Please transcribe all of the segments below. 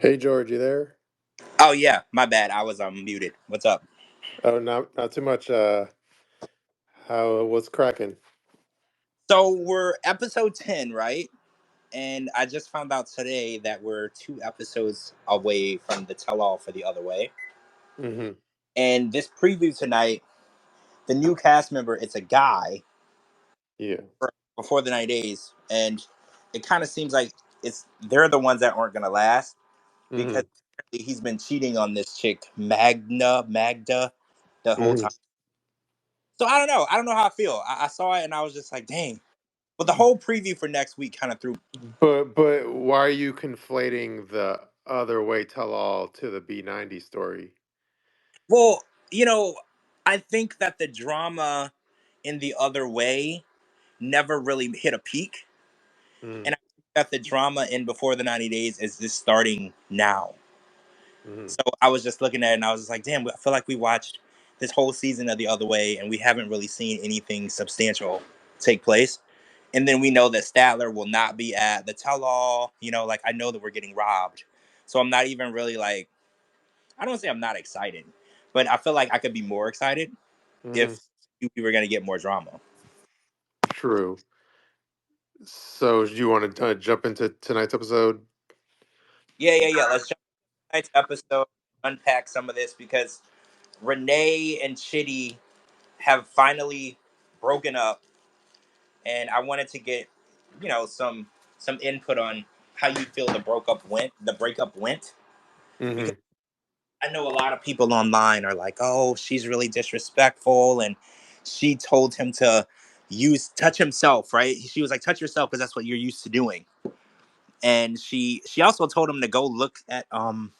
Hey George, you there? Oh yeah, my bad. I was muted. What's up? Oh, not too much. How what's cracking? So we're episode 10, right? And I just found out today that we're 2 episodes away from the tell-all for the other way. Mm-hmm. And this preview tonight, the new cast member, it's a guy Yeah. for before the 90 days, and it kind of seems like they're the ones that aren't gonna last because Mm-hmm. he's been cheating on this chick Magda the whole Mm-hmm. time. So I don't know. I don't know how I feel. I saw it and I was just like, dang. But the whole preview for next week kind of threw. But why are you conflating the other way tell all to the B90 story? Well, you know, I think that the drama in the other way never really hit a peak, Mm-hmm. and I think that the drama in Before the 90 Days is just starting now. Mm-hmm. So I was just looking at it and I was just like, damn, I feel like we watched this whole season of the other way and we haven't really seen anything substantial take place. And then we know that Statler will not be at the tell-all. Like I know that we're getting robbed, so I'm not even really like. I don't say I'm not excited, but I feel like I could be more excited Mm-hmm. if we were gonna get more drama. True. So do you want to jump into tonight's episode? Yeah. Let's jump to tonight's episode, unpack some of this because Renee and Chitty have finally broken up, and I wanted to get some input on how you feel the breakup went, because Mm-hmm. I know a lot of people online are like, oh, she's really disrespectful, and she told him to touch himself, right? She was like, touch yourself because that's what you're used to doing. And she also told him to go look at what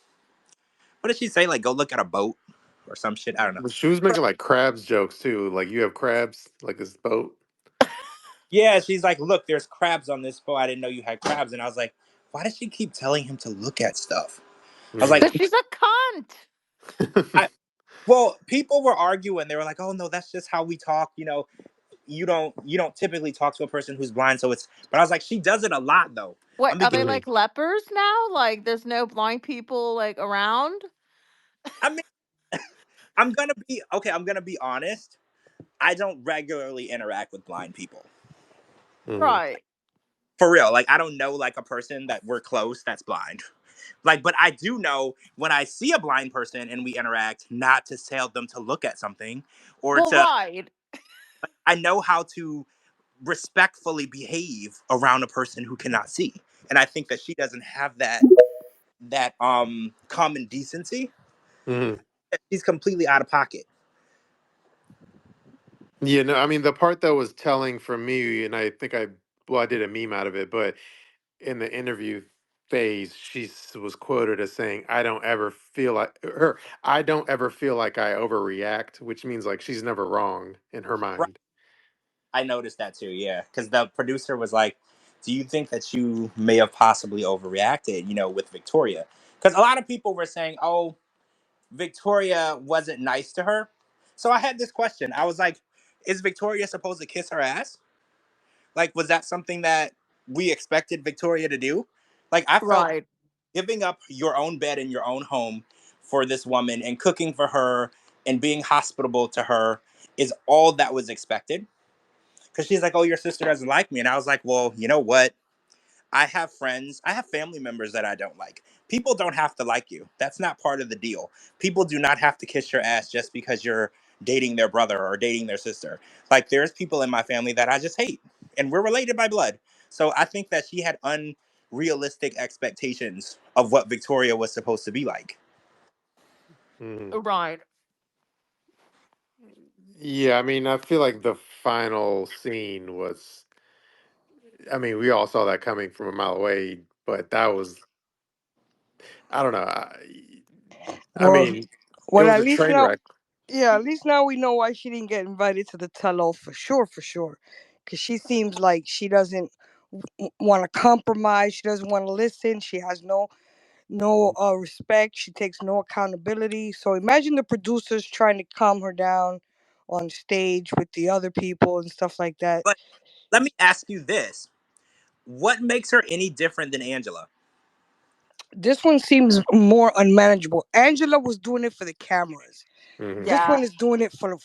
did she say? Like go look at a boat or some shit. I don't know. But she was making like crabs jokes too. Like you have crabs, like this boat. Yeah, she's like, look, there's crabs on this boat. I didn't know you had crabs. And I was like, why does she keep telling him to look at stuff? I was like, Mm-hmm. Because she's a cunt. I well, people were arguing. They were like, oh no, that's just how we talk. You don't typically talk to a person who's blind, so it's. But I was like, she does it a lot though. What I'm are they beginning. Mm-hmm. like lepers now? Like there's no blind people like around? I mean, I'm gonna be okay. I'm gonna be honest. I don't regularly interact with blind people. Mm-hmm. Right. For real, like I don't know like a person that we're close that's blind. Like, but I do know when I see a blind person and we interact, not to tell them to look at something or Well, to. right. I know how to respectfully behave around a person who cannot see, and I think that she doesn't have that common decency. Mm-hmm. She's completely out of pocket. Yeah, no, I mean the part that was telling for me, and I think I did a meme out of it, but in the interview phase, was quoted as saying, "I don't ever feel like her. I don't ever feel like I overreact," which means like she's never wrong in her Right. mind. I noticed that too. Yeah, because the producer was like, "Do you think that you may have possibly overreacted? With Victoria?" Because a lot of people were saying, "Oh, Victoria wasn't nice to her." So I had this question. I was like, "Is Victoria supposed to kiss her ass? Like, was that something that we expected Victoria to do?" Like, I felt Right. giving up your own bed in your own home for this woman and cooking for her and being hospitable to her is all that was expected. Because she's like, oh, your sister doesn't like me. And I was like, well, you know what? I have friends, I have family members that I don't like. People don't have to like you. That's not part of the deal. People do not have to kiss your ass just because you're dating their brother or dating their sister. Like, there's people in my family that I just hate, and we're related by blood. So I think that she had unrealistic expectations of what Victoria was supposed to be like. Mhm. Right. Yeah, I mean, I feel like the final scene was. I mean, we all saw that coming from a mile away, but that was. I don't know. I Well, mean, it well, was at a least train now, wreck. yeah, at least now we know why she didn't get invited to the tell-all for sure. Because she seems like she doesn't want to compromise. She doesn't want to listen. She has no respect. She takes no accountability. So imagine the producers trying to calm her down on stage with the other people and stuff like that. But let me ask you this: what makes her any different than Angela? This one seems more unmanageable. Angela was doing it for the cameras. Hmm. This Yeah. one is doing it for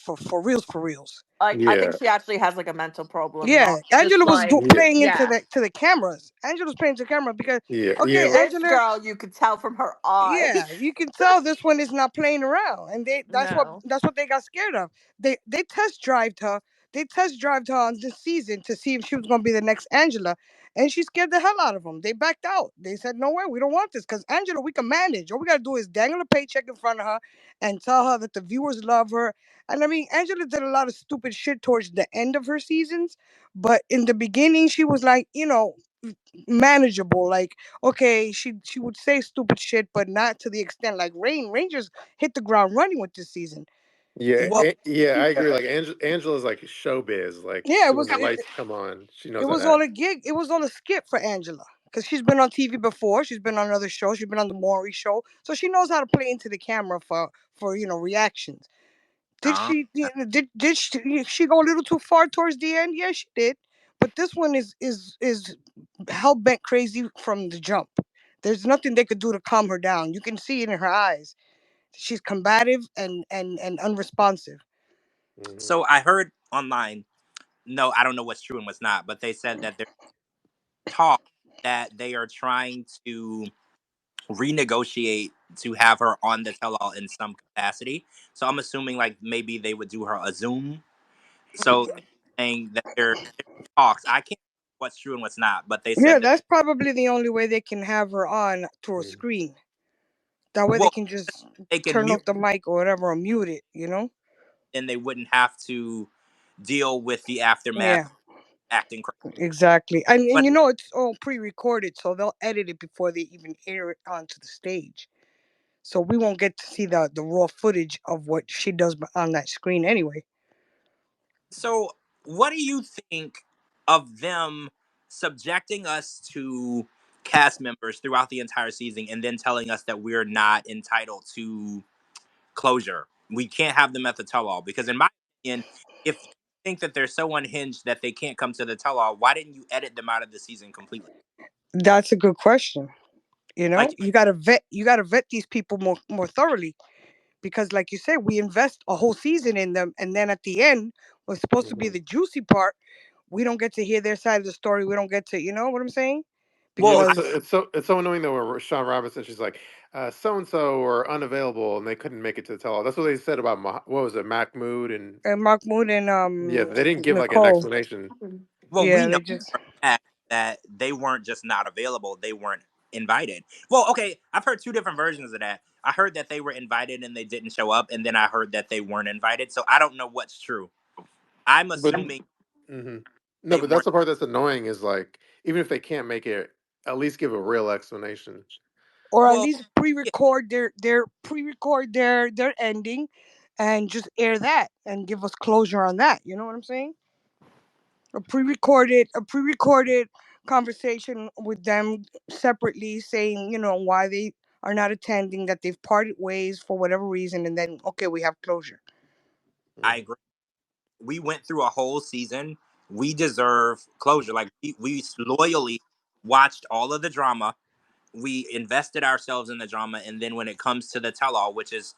reals, for reals. Like I think Yeah, she actually has like a mental problem, Yeah, not just Angela was like yeah, playing into yeah. the cameras. Angela was playing to the camera because yeah, okay, yeah. This Angela, girl, you could tell from her yeah, eyes. you can tell this one is not playing around, and No. that's what they got scared of. They test drived her. They test drived her on this season to see if she was going to be the next Angela, and she scared the hell out of them. They backed out. They said, "No way, we don't want this." Because Angela, we can manage. All we got to do is dangle a paycheck in front of her and tell her that the viewers love her. And I mean, Angela did a lot of stupid shit towards the end of her seasons, but in the beginning, she was like, manageable. Like, okay, she would say stupid shit, but not to the extent like Rangers hit the ground running with this season. Yeah, Well, yeah, I agree. Like Angela's like showbiz. Like Yeah, when the lights come on, she it knows how to was all act. a gig. It was all a skit for Angela because she's been on TV before. She's been on other shows. She's been on the Maury show, so she knows how to play into the camera for reactions. Did uh, she did she go a little too far towards the end? Yeah, she did. But this one is hell bent crazy from the jump. There's nothing they could do to calm her down. You can see it in her eyes. She's combative and unresponsive. Hmm. so I heard online. No, I don't know what's true and what's not, but they said that there's talk that they are trying to renegotiate to have her on the tell-all in some capacity. So I'm assuming like maybe they would do her a Zoom. So saying that there talks. I can't what's true and what's not, but they Yeah, said that that's probably the only way they can have her on through a screen. That way they well can just they can turn mute off the mic or whatever or mute it. and they wouldn't have to deal with the aftermath Yeah, of acting crazy. exactly. And But it's all pre-recorded, so they'll edit it before they even air it onto the stage. So we won't get to see the raw footage of what she does on that screen anyway. so what do you think of them subjecting us to cast members throughout the entire season and then telling us that we're not entitled to closure? We can't have them at the tell-all because, in my opinion, if you think that they're so unhinged that they can't come to the tell-all, why didn't you edit them out of the season completely? That's a good question. Like, You got to vet these people more thoroughly because, like you said, we invest a whole season in them, and then at the end, what's supposed to be Hmm. the juicy part, we don't get to hear their side of the story. We don't get to, you know what I'm saying? Yeah, well, but Because it's so annoying though when Sean Robinson, she's like, so and so are unavailable and they couldn't make it to the tell. That's what they said about what was it, Mahmoud and Mahmoud and yeah, they didn't give like an Nicole, explanation. well, we yeah, know they just for a fact that they weren't just not available; they weren't invited. Well, okay, I've heard two different versions of that. I heard that they were invited and they didn't show up, and then I heard that they weren't invited. So I don't know what's true. I'm But assuming no, they but that's weren't. the part that's annoying is like even if they can't make it, at least give a real explanation. or at Well, least yeah, pre-record their ending, and just air that and give us closure on that. You know what I'm saying? A pre-recorded conversation with them separately, saying why they are not attending, that they've parted ways for whatever reason, and then okay, we have closure. I Hmm. agree. We went through a whole season. We deserve closure. Like we loyally watched all of the drama. We invested ourselves in the drama, and then when it comes to the tell-all, which is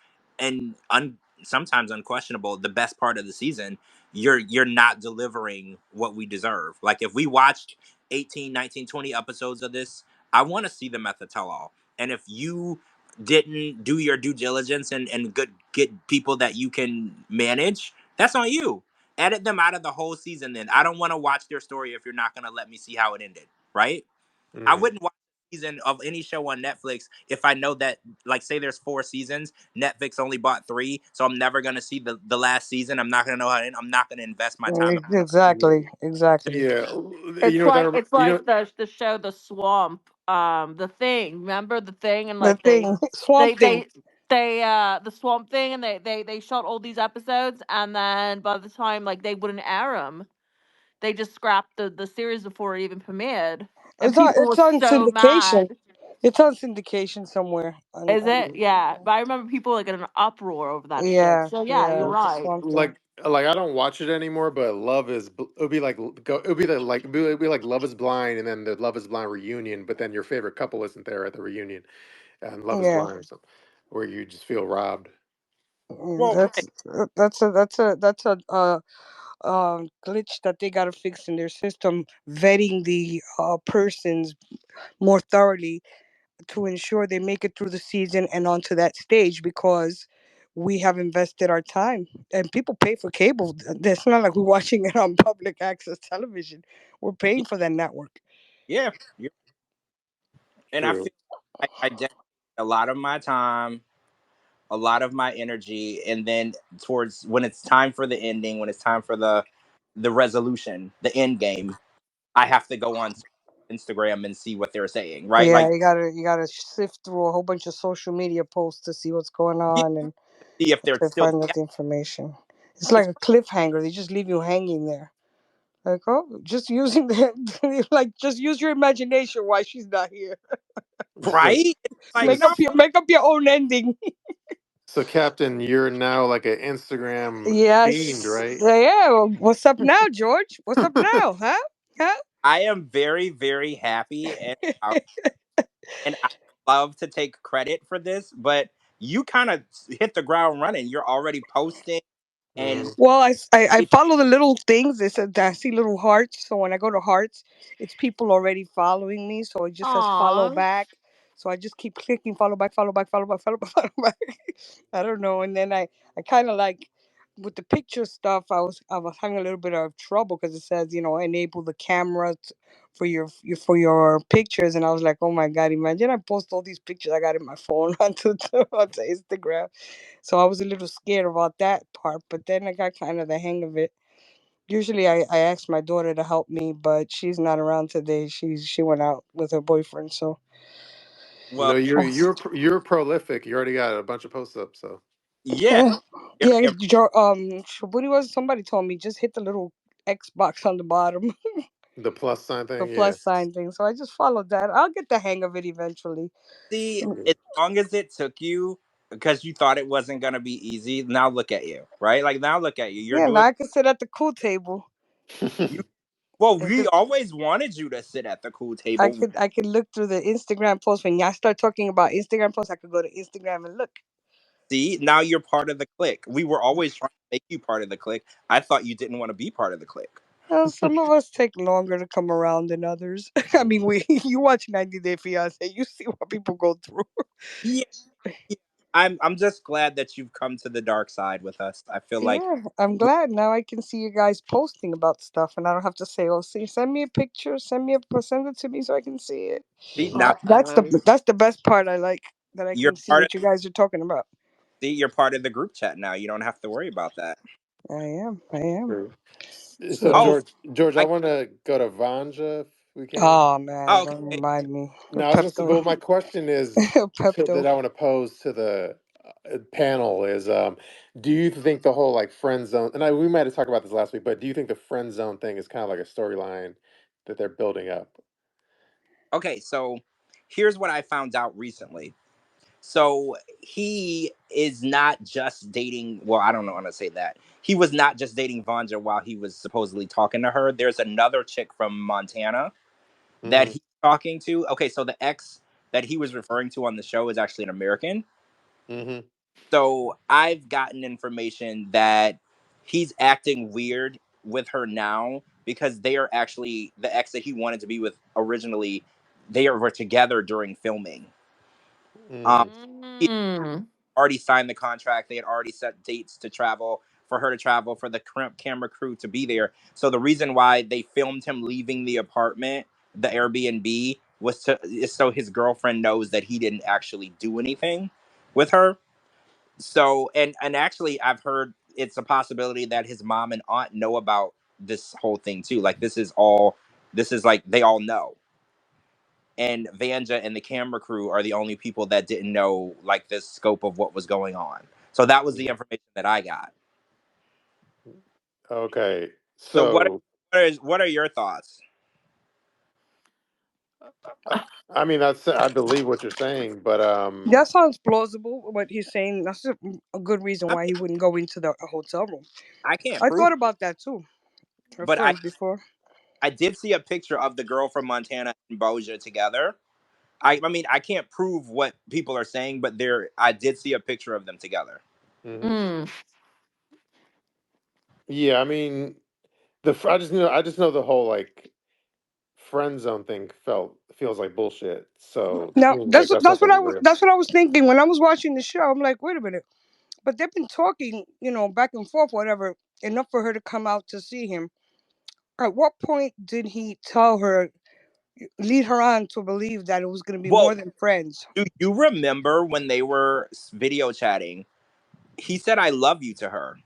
sometimes unquestionable the best part of the season, you're not delivering what we deserve. Like if we watched 18, 19, 20 episodes of this, I want to see them at the tell-all. And if you didn't do your due diligence and good get people that you can manage, that's on you. Edit them out of the whole season. Then I don't want to watch their story if you're not going to let me see how it ended, right? I Hmm. wouldn't watch a season of any show on Netflix if I know that, like, say there's 4 seasons, Netflix only bought 3, so I'm never gonna see the last season. I'm not gonna know how to end. I'm not gonna invest my time. Exactly. Yeah, you It's know what like that it's you like know. the show The Swamp, The Thing. Remember The Thing, and The like thing, swamp they thing. they the Swamp Thing, and they shot all these episodes, and then by the time like they wouldn't air them, they just scrapped the series before it even premiered, and It's on people it's were on so syndication. mad. It's on syndication somewhere. Is it? Yeah, but I remember people like in an uproar over that shit. Yeah, So yeah, you're yeah, the right. swamp thing. like I don't watch it anymore, but it'll be like it'll be like Love Is Blind, and then the Love Is Blind reunion, but then your favorite couple isn't there at the reunion, and Love Is Yeah, Blind or something, where you just feel robbed. Well, right. that's a glitch that they gotta fix in their system, vetting the persons more thoroughly to ensure they make it through the season and onto that stage, because we have invested our time and people pay for cable. It's not like we're watching it on public access television. We're paying for that network. Yeah. And I True. feel I dedicate a lot of my time, a lot of my energy, and then towards when it's time for the ending, when it's time for the resolution, the end game, I have to go on Instagram and see what they're saying, right? Yeah, Like, you gotta sift through a whole bunch of social media posts to see what's going yeah, on and see if they're to still find out together. the information. It's It's like a cliffhanger. They just leave you hanging there. Like, oh, just using the like, just use your imagination why she's not here. So, right. It's like, so, no, Make up your own ending. so, Captain, you're now like an Instagram fiend, Yes. right? Yeah. Well, what's up now, George? What's up now? Huh? Huh? I am very, very happy and I love to take credit for this, but you kind of hit the ground running. You're already posting and Mhm. Well, I it, follow the little things. They said I see little hearts. So when I go to hearts, it's people already following me. So it just says follow Aw. back. So I just keep clicking follow back, follow back, follow back, follow back, follow back. I don't know. And then I kind of like with the picture stuff. I was having a little bit of trouble because it says enable the camera for your pictures, and I was like, oh my god, imagine I post all these pictures I got in my phone onto Instagram. So I was a little scared about that part, but then I got kind of the hang of it. Usually I ask my daughter to help me, but she's not around today. She went out with her boyfriend, so No, well, you're prolific. You already got a bunch of posts up, so yeah, yeah. very Yeah, Shabooty was somebody told me just hit the little X box on the bottom, the plus sign the thing, yeah. plus sign thing. So I just followed that. I'll get the hang of it eventually. see, as long as it took you because you thought it wasn't gonna be easy, now look at you, right? Like now look at you. You're Yeah, now doing I can sit at the cool table. you well, I we could always wanted you to sit at the cool I table. could I could look through the Instagram posts. When y'all start talking about Instagram posts, I could go to Instagram and look. See, now you're part of the clique. We were always trying to make you part of the clique. I thought you didn't want to be part of the clique. Well, some of us take longer to come around than others. I mean, we you watch 90 Day Fiance, you see what people go through. Yeah, yeah. I'm just glad that you've come to the dark side with us. I feel like Yeah, I'm glad now I can see you guys posting about stuff, and I don't have to say, "Oh, see, send me a picture, send it to me so I can see it." see now That's the Awesome. that's the best part. I like that I you're can see part of what you guys are talking about. you're part of the group chat now. You don't have to worry about that. I am. True. So So, Oh, George, I I want to go to Vanja if we can. oh man, oh, don't okay. remind me. No, I was just Pepto, well. My question is Pepto. that I want to pose to the panel is, do you think the whole like friend zone? And we might have talked about this last week, but do you think the friend zone thing is kind of like a storyline that they're building up? Okay, so here's what I found out recently. So he is not just dating. Well, I don't know how to say that. He was not just dating Vanja while he was supposedly talking to her. There's another chick from Montana that Mm-hmm. he's talking to. Okay, so the ex that he was referring to on the show is actually an American. Mm-hmm. So I've gotten information that he's acting weird with her now because they are actually the ex that he wanted to be with originally. They were together during filming. Um, Mm-hmm. he Mm. already signed the contract. They had already set dates to travel for her to travel for the camera crew to be there. So the reason why they filmed him leaving the apartment, the Airbnb, was to is so his girlfriend knows that he didn't actually do anything with her. So and actually I've heard it's a possibility that his mom and aunt know about this whole thing too. Like this is like they all know. And Vanja and the camera crew are the only people that didn't know like the scope of what was going on. So that was the information that I got. Okay. So So what are your thoughts? I mean, I believe what you're saying, but That sounds plausible. What he's saying. That's a good reason I why he mean, wouldn't go into the hotel room. I can't I prove, thought about that too. Her but I friends before. I did see a picture of the girl from Montana and Bozo together. I mean, I can't prove what people are saying, but I did see a picture of them together. mhm. Mm. Yeah, I mean, I just know the whole like friend zone thing feels like bullshit. So to Now me, like that's not something real. that's what I was thinking when I was watching the show. I'm like, wait a minute. But they've been talking, back and forth, whatever, enough for her to come out to see him. At what point did he tell her, lead her on to believe that it was going to be more Well, than friends? do you remember when they were video chatting? He said, "I love you" to her.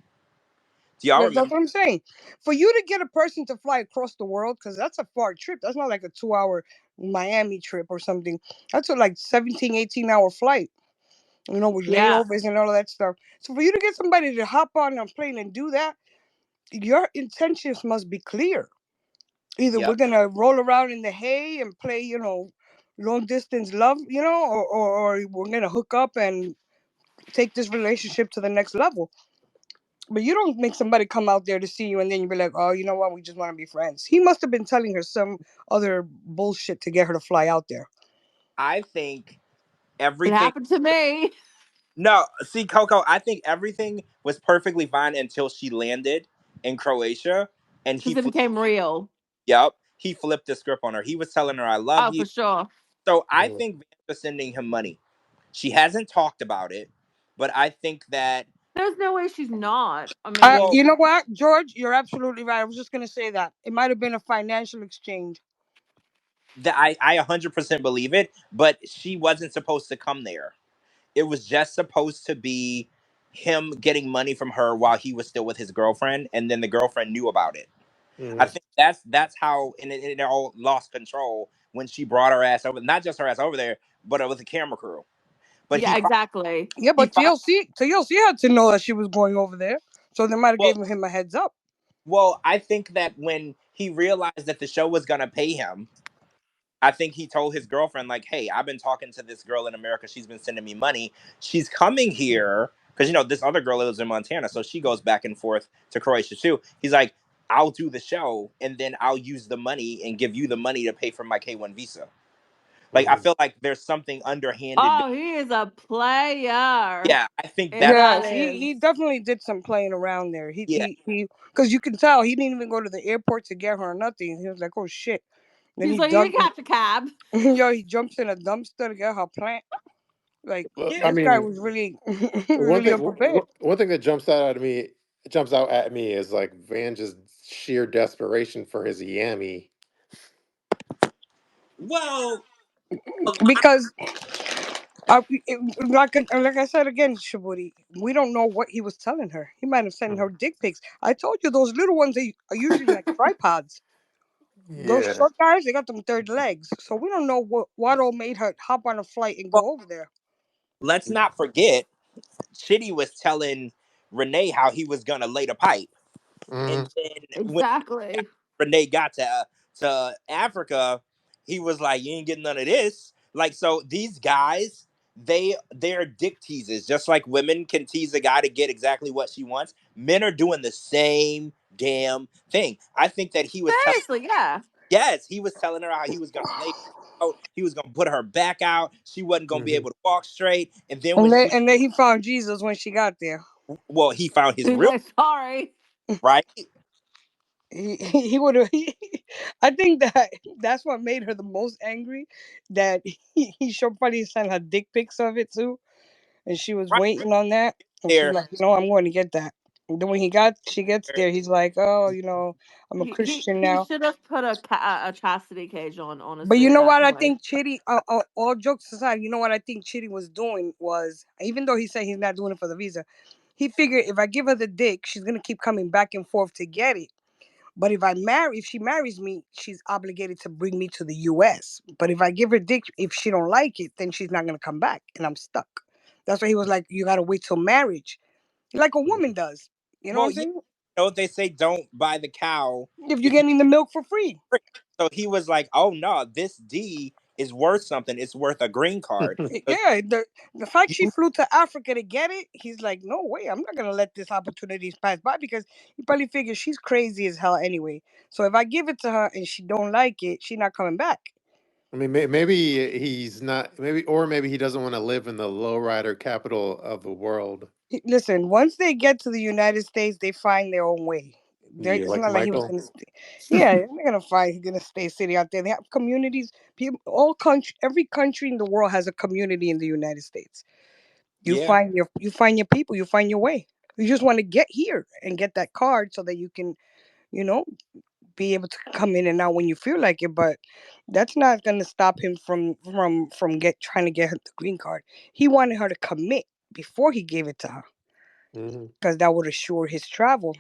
Do y'all That's remember? what I'm saying. For you to get a person to fly across the world, because that's a far trip. That's not like a 2 hour Miami trip or something. That's a like 17, 18 hour flight, with Yeah. layovers and all of that stuff. So for you to get somebody to hop on a plane and do that, your intentions must be clear. Either we're Yep. gonna roll around in the hay and play, long distance love, or we're gonna hook up and take this relationship to the next level. But you don't make somebody come out there to see you and then you be like, oh, you know what? We just want to be friends. He must have been telling her some other bullshit to get her to fly out there. I think It everything. happened to me. No, see, Coco, I think everything was perfectly fine until she landed in Croatia, and Because it became real. yep, he flipped the script on her. He was telling her, "I love Oh, you." for sure. So I Mhm. think Van's sending him money. She hasn't talked about it, but I think that, There's no way she's not. I mean, well, You know what, George? You're absolutely right. I was just gonna say that it might have been a financial exchange. that I 100% believe it, but she wasn't supposed to come there. It was just supposed to be him getting money from her while he was still with his girlfriend, and then the girlfriend knew about it. I Mhm. think that's how, and it all lost control when she brought her ass over, not just her ass over there, but with the camera crew. But yeah, exactly. Yeah, he but fi- TLC had to know that she was going over there, so they might have well, given him a heads up. I think that when he realized that the show was gonna pay him, I think he told his girlfriend, like, "Hey, I've been talking to this girl in America. She's been sending me money. She's coming here because this other girl lives in Montana, so she goes back and forth to Croatia too." He's like, "I'll do the show, and then I'll use the money and give you the money to pay for my K-1 visa." Like, I Mhm. feel like there's something underhanded. Oh, he is a player. Yeah, I think And that's that Yes, is. he definitely did some playing around there. yeah. Because you can tell he didn't even go to the airport to get her or nothing. He was like, oh shit. Then He's he like, you dump, can catch a cab. he jumps in a dumpster to get her plant. Like Well, Yeah. I this guy mean, was really, really unprepared. one thing that jumps out at me is like Van's sheer desperation for his yammy. Well, a lot. Because like I said again, Shabooty, we don't know what he was telling her. He might have sent her Mhm. dick pics. I told you those little ones they are usually like tripods. Those Yeah. short guys, they got them third legs. So we don't know what all made her hop on a flight and Well, go over there. let's not forget, Chitty was telling Renee how he was gonna lay the pipe, and Mhm. then when Exactly. Renee got to Africa, he was like, "You ain't getting none of this." Like, so these guys, they're dick teasers. Just like women can tease a guy to get exactly what she wants, men are doing the same damn thing. I think that he was telling, Seriously, yeah. yes, he was telling her how he was gonna lay her out, he was gonna put her back out, she wasn't gonna be Mhm. able to walk straight, and then when And then, she, and then he found Jesus when she got there. well, he found his He's real, like, sorry. right, He would have. I think that's what made her the most angry. That he showed probably sent her dick pics of it too, and she was right waiting on that. And she's there. like, no, I'm going to get that. And then when she gets there, he's like, oh, I'm a Christian He now. should have put a chastity cage on, But honestly, you at know that what I point. think Chitty, all jokes aside, you know what I think Chitty was doing was, even though he said he's not doing it for the visa, he figured if I give her the dick, she's gonna keep coming back and forth to get it. But if she marries me, she's obligated to bring me to the U.S. But if I give her dick, if she don't like it, then she's not gonna come back, and I'm stuck. That's why he was like, you gotta wait till marriage, like a woman Mhm. does. You know what Well, I'm yeah, saying? they say don't buy the cow If you're if you getting the milk for free. drink. So he was like, "Oh no, this D is worth something. It's worth a green card. Yeah, the fact she You, flew to Africa to get it, he's like, no way, I'm not gonna let this opportunity pass by, because he probably figures she's crazy as hell anyway. So if I give it to her and she don't like it, she not coming back. I mean, maybe he's not. Maybe he doesn't want to live in the lowrider capital of the world. Listen, once they get to the United States, they find their own way. Yeah, It's like not like he was Michael. gonna stay. Yeah, they're not gonna find. He's gonna stay sitting out there. They have communities. People, every country in the world has a community in the United States. yeah, You find your people. You find your way. You just want to get here and get that card so that you can, you know, be able to come in and out when you feel like it. But that's not gonna stop him from get trying to get her the green card. He wanted her to commit before he gave it to her, Hmm. because that would assure his travel.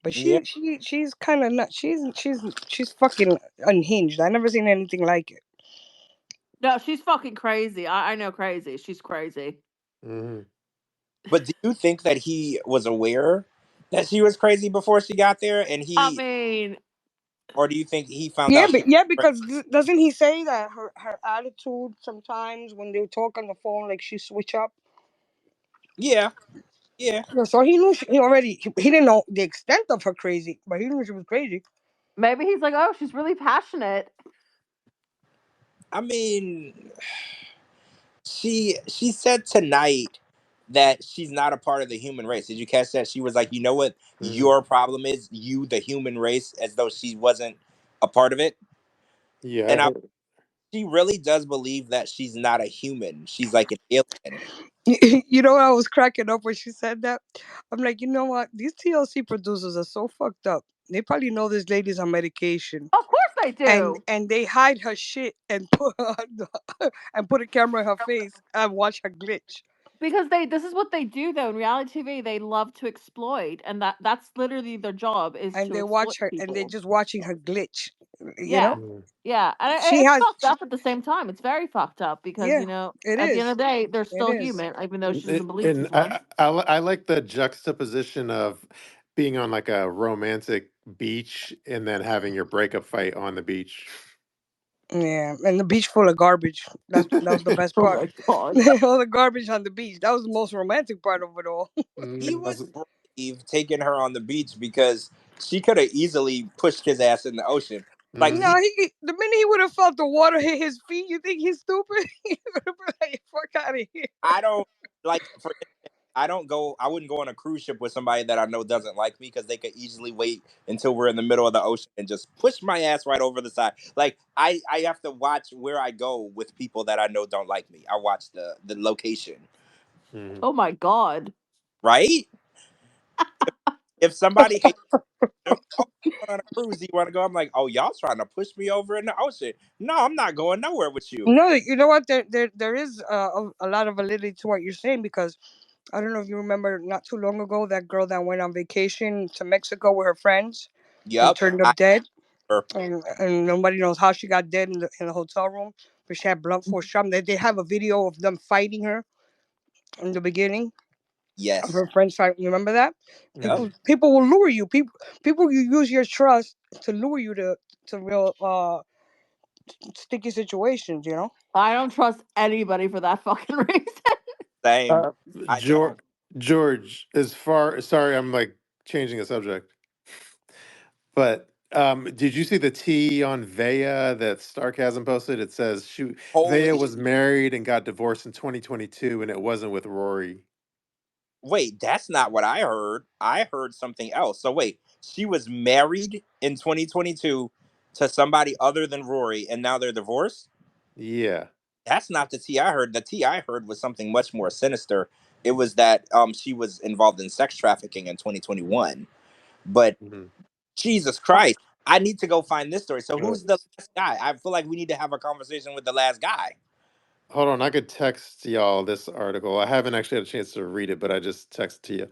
But yeah. she's kind of not. She's fucking unhinged. I never seen anything like it. No, she's fucking crazy. I know crazy. She's crazy. Hmm. But do you think that he was aware that she was crazy before she got there, and I he, mean, or do you think he found Yeah, out she but yeah, was because doesn't he say that her attitude sometimes when they talk on the phone, like she switch up? crazy? Yeah, yeah. Yeah, so he knew he already. He didn't know the extent of her crazy, but he knew she was crazy. maybe he's like, oh, she's really passionate. I mean, she said tonight that she's not a part of the human race. Did you catch that? She was like, you know what Hmm. your problem is, you the human race, as though she wasn't a part of it. Yeah, I And heard. she really does believe that she's not a human. She's like an alien. You know, I was cracking up when she said that. I'm like, you know what? These TLC producers are so fucked up. They probably know this lady's on medication, Of course they and do. they hide her shit and put and put a camera in her face and watch her glitch. Because this is what they do though in reality TV. They love to exploit, and that's literally their job is And to they exploit watch her, and they're people. just watching her glitch. You know, Yeah, Mhm. yeah, and she it's has, fucked up at the same time. It's very fucked up because yeah, it at the end is. of the day, they're It still is. human, even though she doesn't believe And she's one. I like the juxtaposition of being on like a romantic beach and then having your breakup fight on the beach. Yeah, and the beach full of garbage. That was the best Oh part. my god. All the garbage on the beach. That was the most romantic part of it all. He Mm, was brave taking her on the beach because she could have easily pushed his ass in the ocean. Like mm, No, the minute he would have felt the water hit his feet, you think he's stupid? He would have been like, "Fuck out of here." I don't like for I don't go. I wouldn't go on a cruise ship with somebody that I know doesn't like me because they could easily wait until we're in the middle of the ocean and just push my ass right over the side. Like I have to watch where I go with people that I know don't like me. I watch the location, mm. Oh my god. right? If somebody hates, they're like, oh, going on a cruise, do you want to go? I'm like, oh, y'all trying to push me over in the ocean? No, I'm not going nowhere with you. No, you know what? There is a lot of validity to what you're saying, because I don't know if you remember not too long ago that girl that went on vacation to Mexico with her friends and Yep, turned I up dead, remember. and nobody knows how she got dead in the hotel room, but she had blunt force trauma. They have a video of them fighting her in the beginning of Yes. her friends fight. You remember that? Yep. Mhm. People will lure you. People you use your trust to lure you to real sticky situations. You know. I don't trust anybody for that fucking reason. Same. Uh, I George, don't. George, as far sorry, I'm like changing the subject, but did you see the tea on Veah that Starcasm posted? It says Veah Holy was married and got divorced in 2022, and it wasn't with Rory. Wait, that's not what I heard. I heard something else. So wait, she was married in 2022 to somebody other than Rory, and now they're divorced? Yeah. That's not the tea I heard. The tea I heard was something much more sinister. It was that she was involved in sex trafficking in 2021. But Mhm. Jesus Christ, I need to go find this story. So Uh, who's the last guy? I feel like we need to have a conversation with the last guy. Hold on, I could text y'all this article. I haven't actually had a chance to read it, but I just texted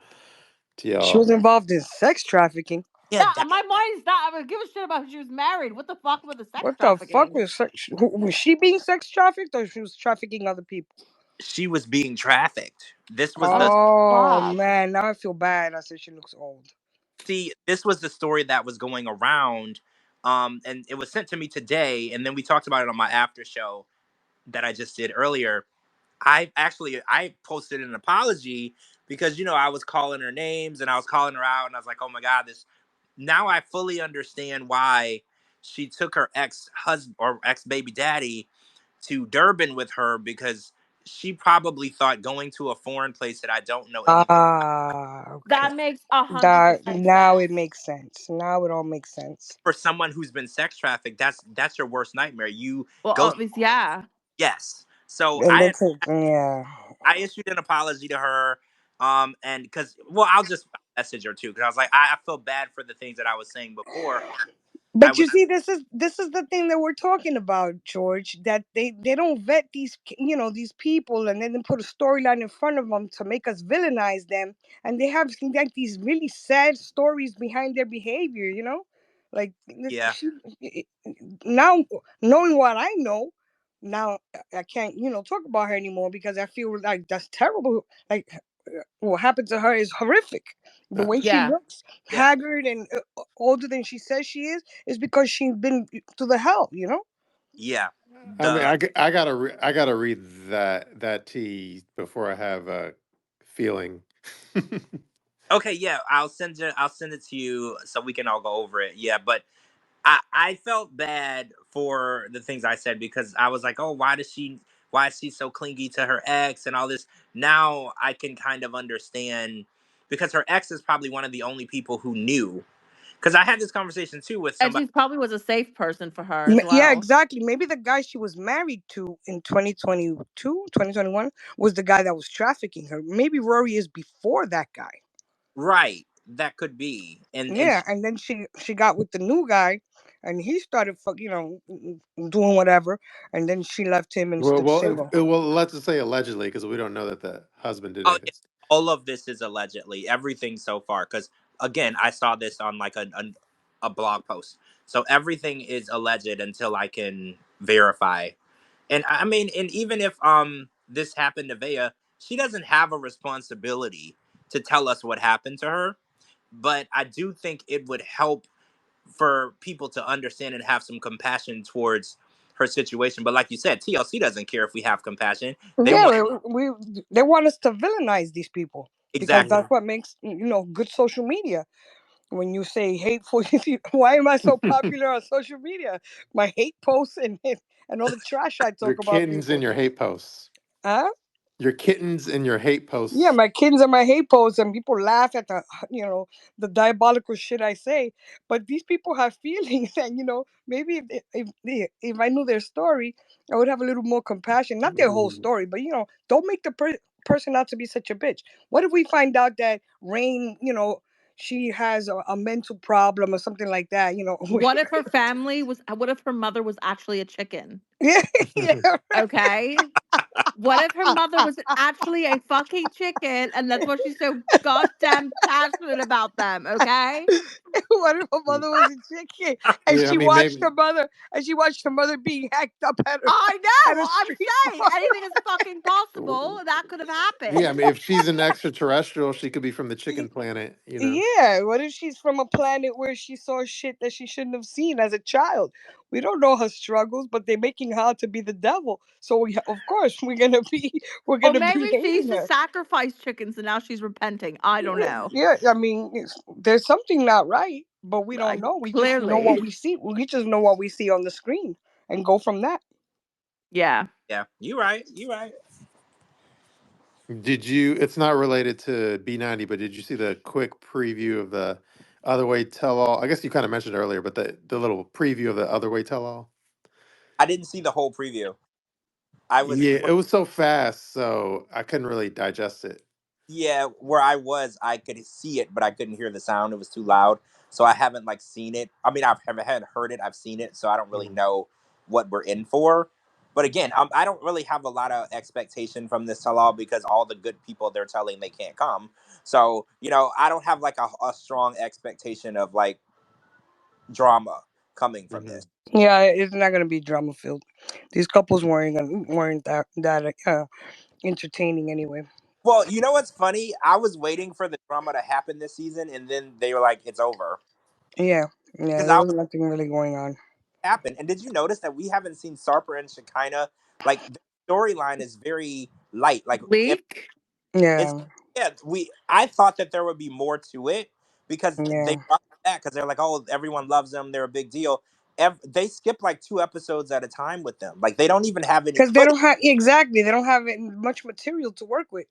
to She y'all. was involved in sex trafficking. Yeah, Yeah, that my mind's not. I would give a shit about if she was married. What the fuck with the sex What the fuck trafficking? was was she being sex trafficked, or she was trafficking other people? she was being trafficked. This was Oh the Oh fuck. man, now I feel bad. I said she looks old. See, this was the story that was going around And it was sent to me today, and then we talked about it on my after show that I just did earlier. I posted an apology because I was calling her names and I was calling her out, and I was like, oh my god, this. Now I fully understand why she took her ex husband or ex baby daddy to Durban with her, because she probably thought going to a foreign place that I don't know anything Okay. That makes 100% That now it sense. makes sense. Now it all makes sense. for someone who's been sex trafficked. That's your worst nightmare. You Well, go. yeah. Yes. So And then yeah. I issued an apology to her, and because I'll just message her too, because I was like, I feel bad for the things that I was saying before. I But was you see, this is the thing that we're talking about, George. That they don't vet these people, and then they put a storyline in front of them to make us villainize them, and they have like these really sad stories behind their behavior. Like Yeah, now knowing what I know, now I can't talk about her anymore because I feel like that's terrible. Like what happened to her is horrific. The Uh, way she Yeah. looks, yeah, haggard and older than she says she is because she's been to the hell. yeah. I mean, The I gotta read that tea before I have a feeling. Okay, yeah, I'll send it to you so we can all go over it. Yeah, but I felt bad for the things I said, because I was like, oh, why is she so clingy to her ex and all this? Now I can kind of understand, because her ex is probably one of the only people who knew. Because I had this conversation too with And somebody. she probably was a safe person for her as Yeah, well. exactly. Maybe the guy she was married to in 2022, 2021 was the guy that was trafficking her. Maybe Rory is before that guy. Right, that could be. And Yeah, and then she got with the new guy, and he started doing whatever, and then she left him and Well, stood well, single. let's just say allegedly because we don't know that the husband did oh, yeah, anything. all of this is allegedly, everything so far. Because again, I saw this on like a blog post, so everything is alleged until I can verify. And I mean, and even if this happened to Veah, she doesn't have a responsibility to tell us what happened to her. But I do think it would help for people to understand and have some compassion towards her situation. But like you said, TLC doesn't care if we have compassion. They want Yeah, they want us to villainize these people because exactly. that's what makes good social media. When you say hateful, why am I so popular on social media? My hate posts and all the trash I Your talk about kittens and people. your hate posts. Huh? Your kittens and your hate Yeah, posts. my kids and my hate posts, and people laugh at the diabolical shit I say. But these people have feelings, and maybe if I knew their story, I would have a little more compassion. Not their whole story, but don't make the person out to be such a bitch. What if we find out that Rain, she has a mental problem or something like that? What if what if her mother was actually a chicken? Yeah, yeah. Okay? What if her mother was actually a fucking chicken and that's why she's so goddamn passionate about them, okay? What if her mother was a chicken and Yeah, I she mean watched maybe. her mother being hacked up I know. at a Well, I'm street saying corner? anything is fucking possible. That could have Yeah, I happened. mean if she's an extraterrestrial, she could be from the chicken planet. You know. Yeah, what if she's from a planet where she saw shit that she shouldn't have seen as a child? We don't know her struggles, but they're making her out to be the devil. So of course we're Or gonna be maybe she used hating to her. sacrifice chickens and now she's repenting. I don't Yeah, know. yeah. I mean, there's something not right, but we don't know. We just know what Clearly. we see. We just know what we see on the screen and go from that. Yeah. Yeah, you right. You right. Did you? It's not related to B90, but did you see the quick preview of the Other Way Tell All? I guess you kind of mentioned it earlier, but the little preview of the Other Way Tell All. I didn't see the whole preview. I was Yeah, it was so fast, so I couldn't really digest it. Yeah, where I was, I could see it, but I couldn't hear the sound. It was too loud. So I haven't like seen it. I mean, haven't heard it. I've seen it, so I don't really Mhm. know what we're in for. But again, I don't really have a lot of expectation from this tell-all, because all the good people they're telling they can't come. So I don't have like a strong expectation of like drama coming from Mhm. this. Yeah, it's not gonna be drama filled. These couples weren't that entertaining anyway. Well, you know what's funny? I was waiting for the drama to happen this season, and then they were like, "It's over." Yeah, Yeah, because there I was was nothing really going on. happened. And did you notice that we haven't seen Sarper and Shekinah? Like the storyline is very light. Like Weak. it's Yeah, yeah, I thought that there would be more to it because they yeah. brought that because they're like, oh, everyone loves them, they're a big deal. They skip like 2 episodes at a time with them. Like they don't even have any Because they footage. don't have exactly. They don't have much material to work with.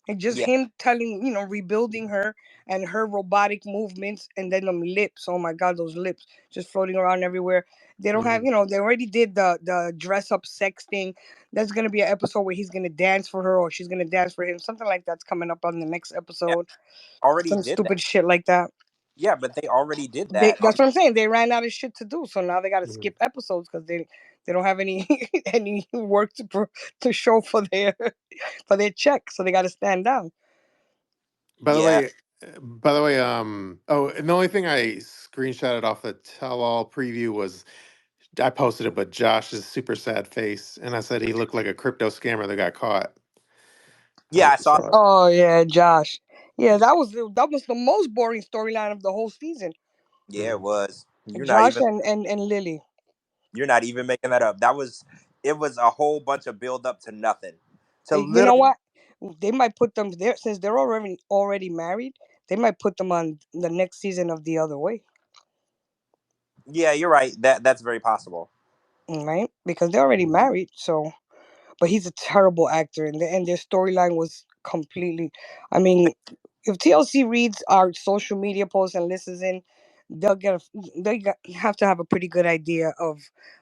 And just Yeah, him telling, rebuilding her and her robotic movements, and then them lips. Oh my God, those lips just floating around everywhere. They don't have, Mhm. they already did the dress up sex thing. There's gonna be an episode where he's gonna dance for her or she's gonna dance for him. Something like that's coming up on the next yeah, episode. already Some did that. stupid shit like that. Yeah, but they already did that That's on. what I'm saying. They ran out of shit to do, so now they got to Mhm. skip episodes because they don't have any any work to show for their check, so they got to stand down. By the Yeah, way, oh, and the only thing I screenshotted off the tell-all preview was I posted it, but Josh's super sad face, and I said he looked like a crypto scammer that got caught. I don't know yeah, I if you saw. saw it. Oh yeah, Josh. Yeah, that was the most boring storyline of the whole season. Yeah, it Mhm. was. Josh and Lily. You're not even making that up. It was a whole bunch of build up to nothing. To You know literally. what? They might put them there since they're already married. They might put them on the next season of The Other Way, Yeah, you're right. That's very possible. right? Because they're already Mhm. married. So, but he's a terrible actor, and their storyline was completely. I mean, if TLC reads our social media posts and listens in, they'll have to have a pretty good idea of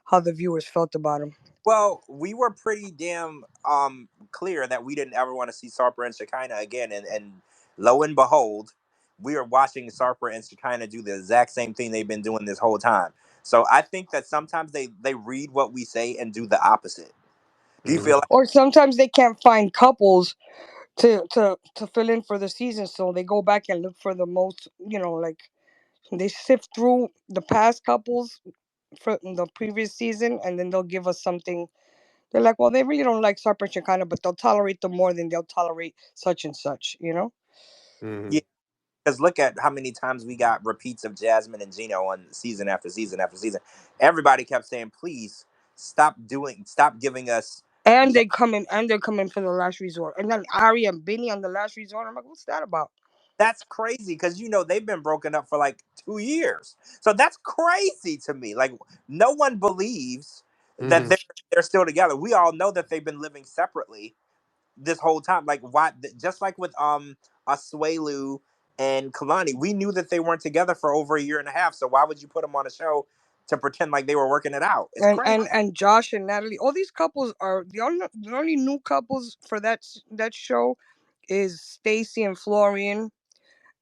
how the viewers felt about him. Well, we were pretty damn clear that we didn't ever want to see Sarper and Shekinah again, and lo and behold, we are watching Sarper and Shekinah do the exact same thing they've been doing this whole time. So I think that sometimes they read what we say and do the opposite. Do you feel Mhm. like? Or sometimes they can't find couples to fill in for the season, so they go back and look for the most. Like they sift through the past couples from the previous season, and then they'll give us something. They're like, well, they really don't like Sarper and Shekinah, but they'll tolerate them more than they'll tolerate such and such. Yeah, Mhm. because look at how many times we got repeats of Jasmine and Gino on season after season after season. Everybody kept saying, "Please stop giving us." And they're coming for the last resort. And then Ari and Benny on the last resort. I'm like, what's that about? That's crazy because they've been broken up for like 2 years. So that's crazy to me. Like no one believes that Mhm. they're still together. We all know that they've been living separately this whole time. Like why? Just like with Asuelu and Kalani, we knew that they weren't together for over a year and a half. So why would you put them on a show to pretend like they were working it out? It's And crazy. and and Josh and Natalie, all these couples are the only new couples for that show is Stacy and Florian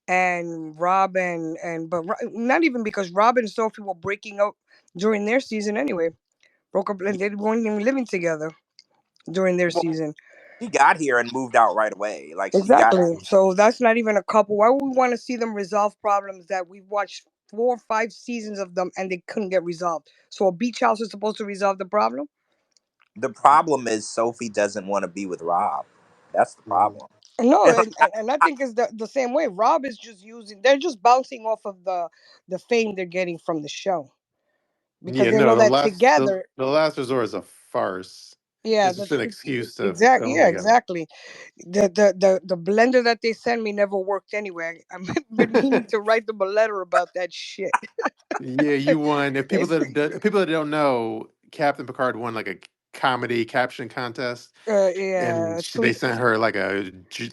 and Rob and but not even because Rob and Sophie were breaking up during their season anyway. Broke up and they weren't even living together during their Well, season. she got here and moved out right away. Like she got. Exactly. So that's not even a couple. Why would we want to see them resolve problems that we've watched 4 or 5 seasons of them and they couldn't get resolved? So a beach house is supposed to resolve the problem? The problem is Sophie doesn't want to be with Rob. That's the Mhm. problem. No, And and I think it's the same way. Rob is just they're just bouncing off of the fame they're getting from the show because Yeah, they no, know that together, the last resort is a farce. yeah, It's just an excuse to exactly, film yeah, together. exactly. The blender that they sent me never worked anyway. I've been meaning to write them a letter about that shit. Yeah, you won. If It's people that don't know, Captain Picard won like a comedy caption contest, and yeah, they tweet, sent her like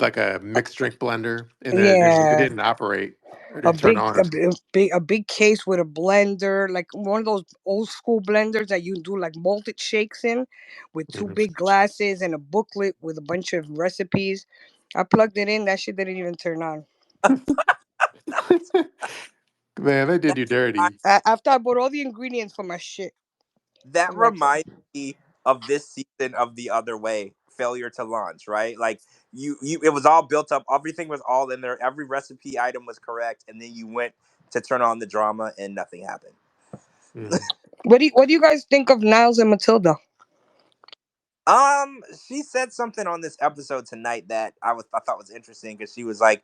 like a mixed drink blender, and it yeah, didn't operate or a didn't turn big on. a, big case with a blender, like one of those old school blenders that you do like malted shakes in, with two Mhm. big glasses and a booklet with a bunch of recipes. I plugged it in. That shit didn't even turn on. Man, they did that you dirty. After I bought all the ingredients for my shit, I that was like, reminds me of this season of The Other Way, failure to launch, right? Like you it was all built up, everything was all in there, every recipe item was correct, and then you went to turn on the drama and nothing happened. Mhm. what do you guys think of Niles and Matilda? She said something on this episode tonight that I thought was interesting because she was like,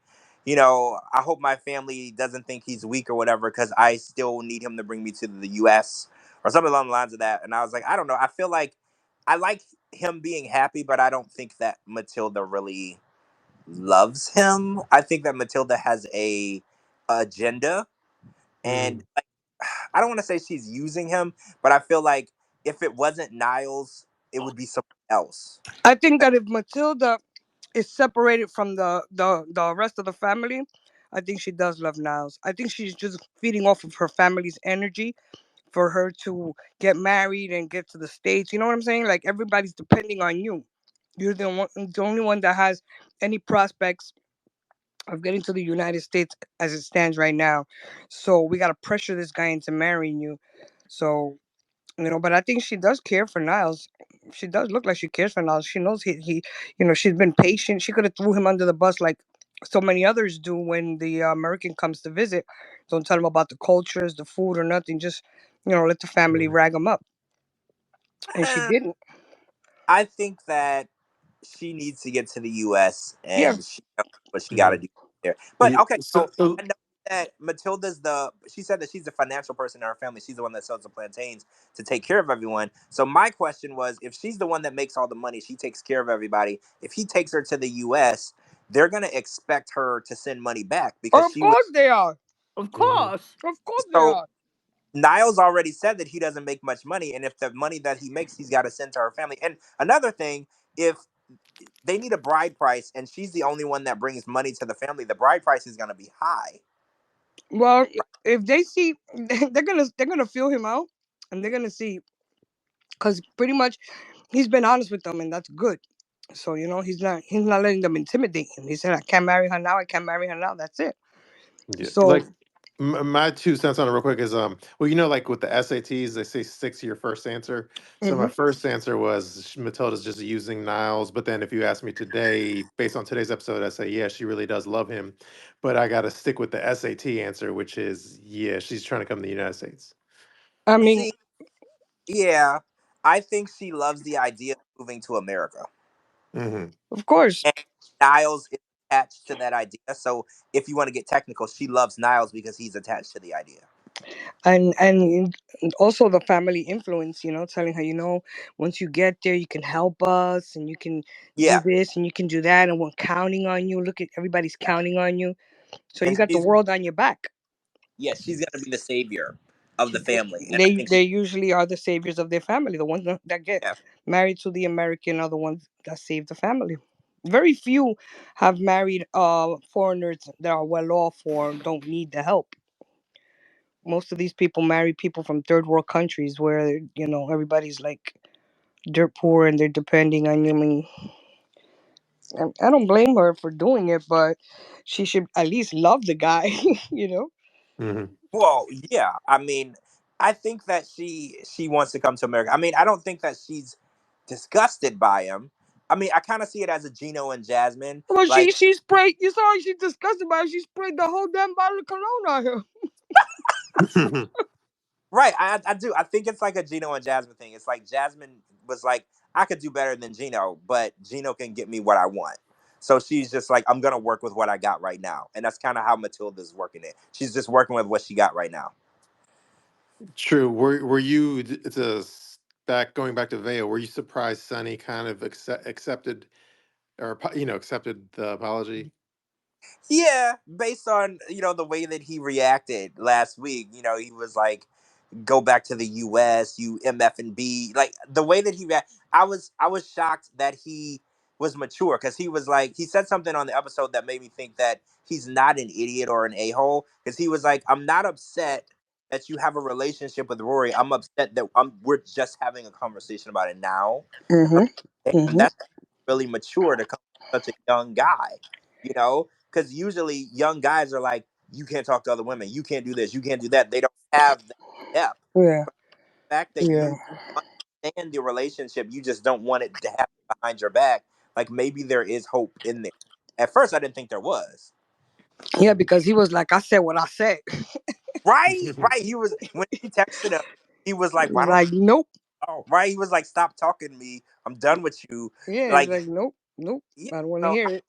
I hope my family doesn't think he's weak or whatever because I still need him to bring me to the U.S. or something along the lines of that. And I was like, I don't know. I feel like I like him being happy, but I don't think that Matilda really loves him. I think that Matilda has a agenda, and Mhm. I don't want to say she's using him, but I feel like if it wasn't Niles, it would be someone else. I think that if Matilda is separated from the rest of the family, I think she does love Niles. I think she's just feeding off of her family's energy for her to get married and get to the States. You know what I'm saying? Like everybody's depending on you. You're the only one that has any prospects of getting to the United States as it stands right now. So we gotta pressure this guy into marrying you. So but I think she does care for Niles. She does look like she cares for Niles. She knows she's been patient. She could have threw him under the bus like so many others do when the American comes to visit. Don't tell him about the cultures, the food, or nothing. Just let the family Mhm. rag him up, and she didn't. I think that she needs to get to the U.S. Yeah. and she knows what she got to Mhm. do there. But okay, So, so I know that Matilda's she said that she's the financial person in her family. She's the one that sells the plantains to take care of everyone. So my question was, if she's the one that makes all the money, she takes care of everybody. If he takes her to the U.S., they're gonna expect her to send money back because Of she was. course they are. Of mhm. course. Of course they So are. Niles already said that he doesn't make much money, and if the money that he makes, he's got to send to her family. And another thing, if they need a bride price, and she's the only one that brings money to the family, the bride price is going to be high. Well, if they see, they're gonna feel him out, and they're gonna see because pretty much he's been honest with them, and that's good. So he's not letting them intimidate him. He said, "I can't marry her now. I can't marry her now. That's it." Yeah, So, like my 2 cents on it real quick is well, like with the SATs they say stick to your first answer. So my hmm first answer was Matilda's just using Niles, but then if you ask me today, based on today's episode, I say yeah, she really does love him, but I got to stick with the SAT answer, which is yeah, she's trying to come to the United States. I mean, See, yeah, I think she loves the idea of moving to America, Hmm. of course, and Niles is attached to that idea. So if you want to get technical, she loves Niles because he's attached to the idea. and also the family influence. Telling her, once you get there, you can help us, and you can do Yeah, this, and you can do that, and we're counting on you. Look at everybody's counting on you. So you and got the world on your back. she's gonna be the savior of the family, and I They think they usually are the saviors of their family. The ones that get yeah. married to the American are the ones that save the family. Very few have married foreigners that are well off or don't need the help. Most of these people marry people from third world countries where everybody's like dirt poor and they're depending on you. I mean, I don't blame her for doing it, but she should at least love the guy. you know. Hmm. Well, yeah. I mean, I think that she wants to come to America. I mean, I don't think that she's disgusted by him. I mean, I kind of see it as a Gino and Jasmine. Well, she Like, she sprayed. You saw her. She's disgusted about it. She sprayed the whole damn bottle of cologne on her. right? I do. I think it's like a Gino and Jasmine thing. It's like Jasmine was like, I could do better than Gino, but Gino can get me what I want. So she's just like, I'm gonna work with what I got right now, and that's kind of how Matilda's working it. She's just working with what she got right now. True. Were you back going back to Veah? Were you surprised Sonny kind of accepted or accepted the apology? Yeah, based on the way that he reacted last week, he was like, "Go back to the U.S. You MF and B." Like the way that he I was shocked that he was mature because he was like he said something on the episode that made me think that he's not an idiot or an a hole because he was like, "I'm not upset that you have a relationship with Rory. I'm upset that we're just having a conversation about it now." Mm-hmm. And Mm-hmm. that's really mature to come from such a young guy, because usually young guys are like, you can't talk to other women, you can't do this, you can't do that. They don't have that depth. Yeah. But the fact that Yeah. you understand the relationship, you just don't want it to happen behind your back. Like maybe there is hope in there. At first, I didn't think there was. Yeah, because he was like, I said what I said. Right, right. He was when he texted him. He was like, "Why He's don't like, nope. oh, right?" He was like, "Stop talking to me. I'm done with you." Yeah, he's Like, like, nope, nope. you I don't want to know, hear it.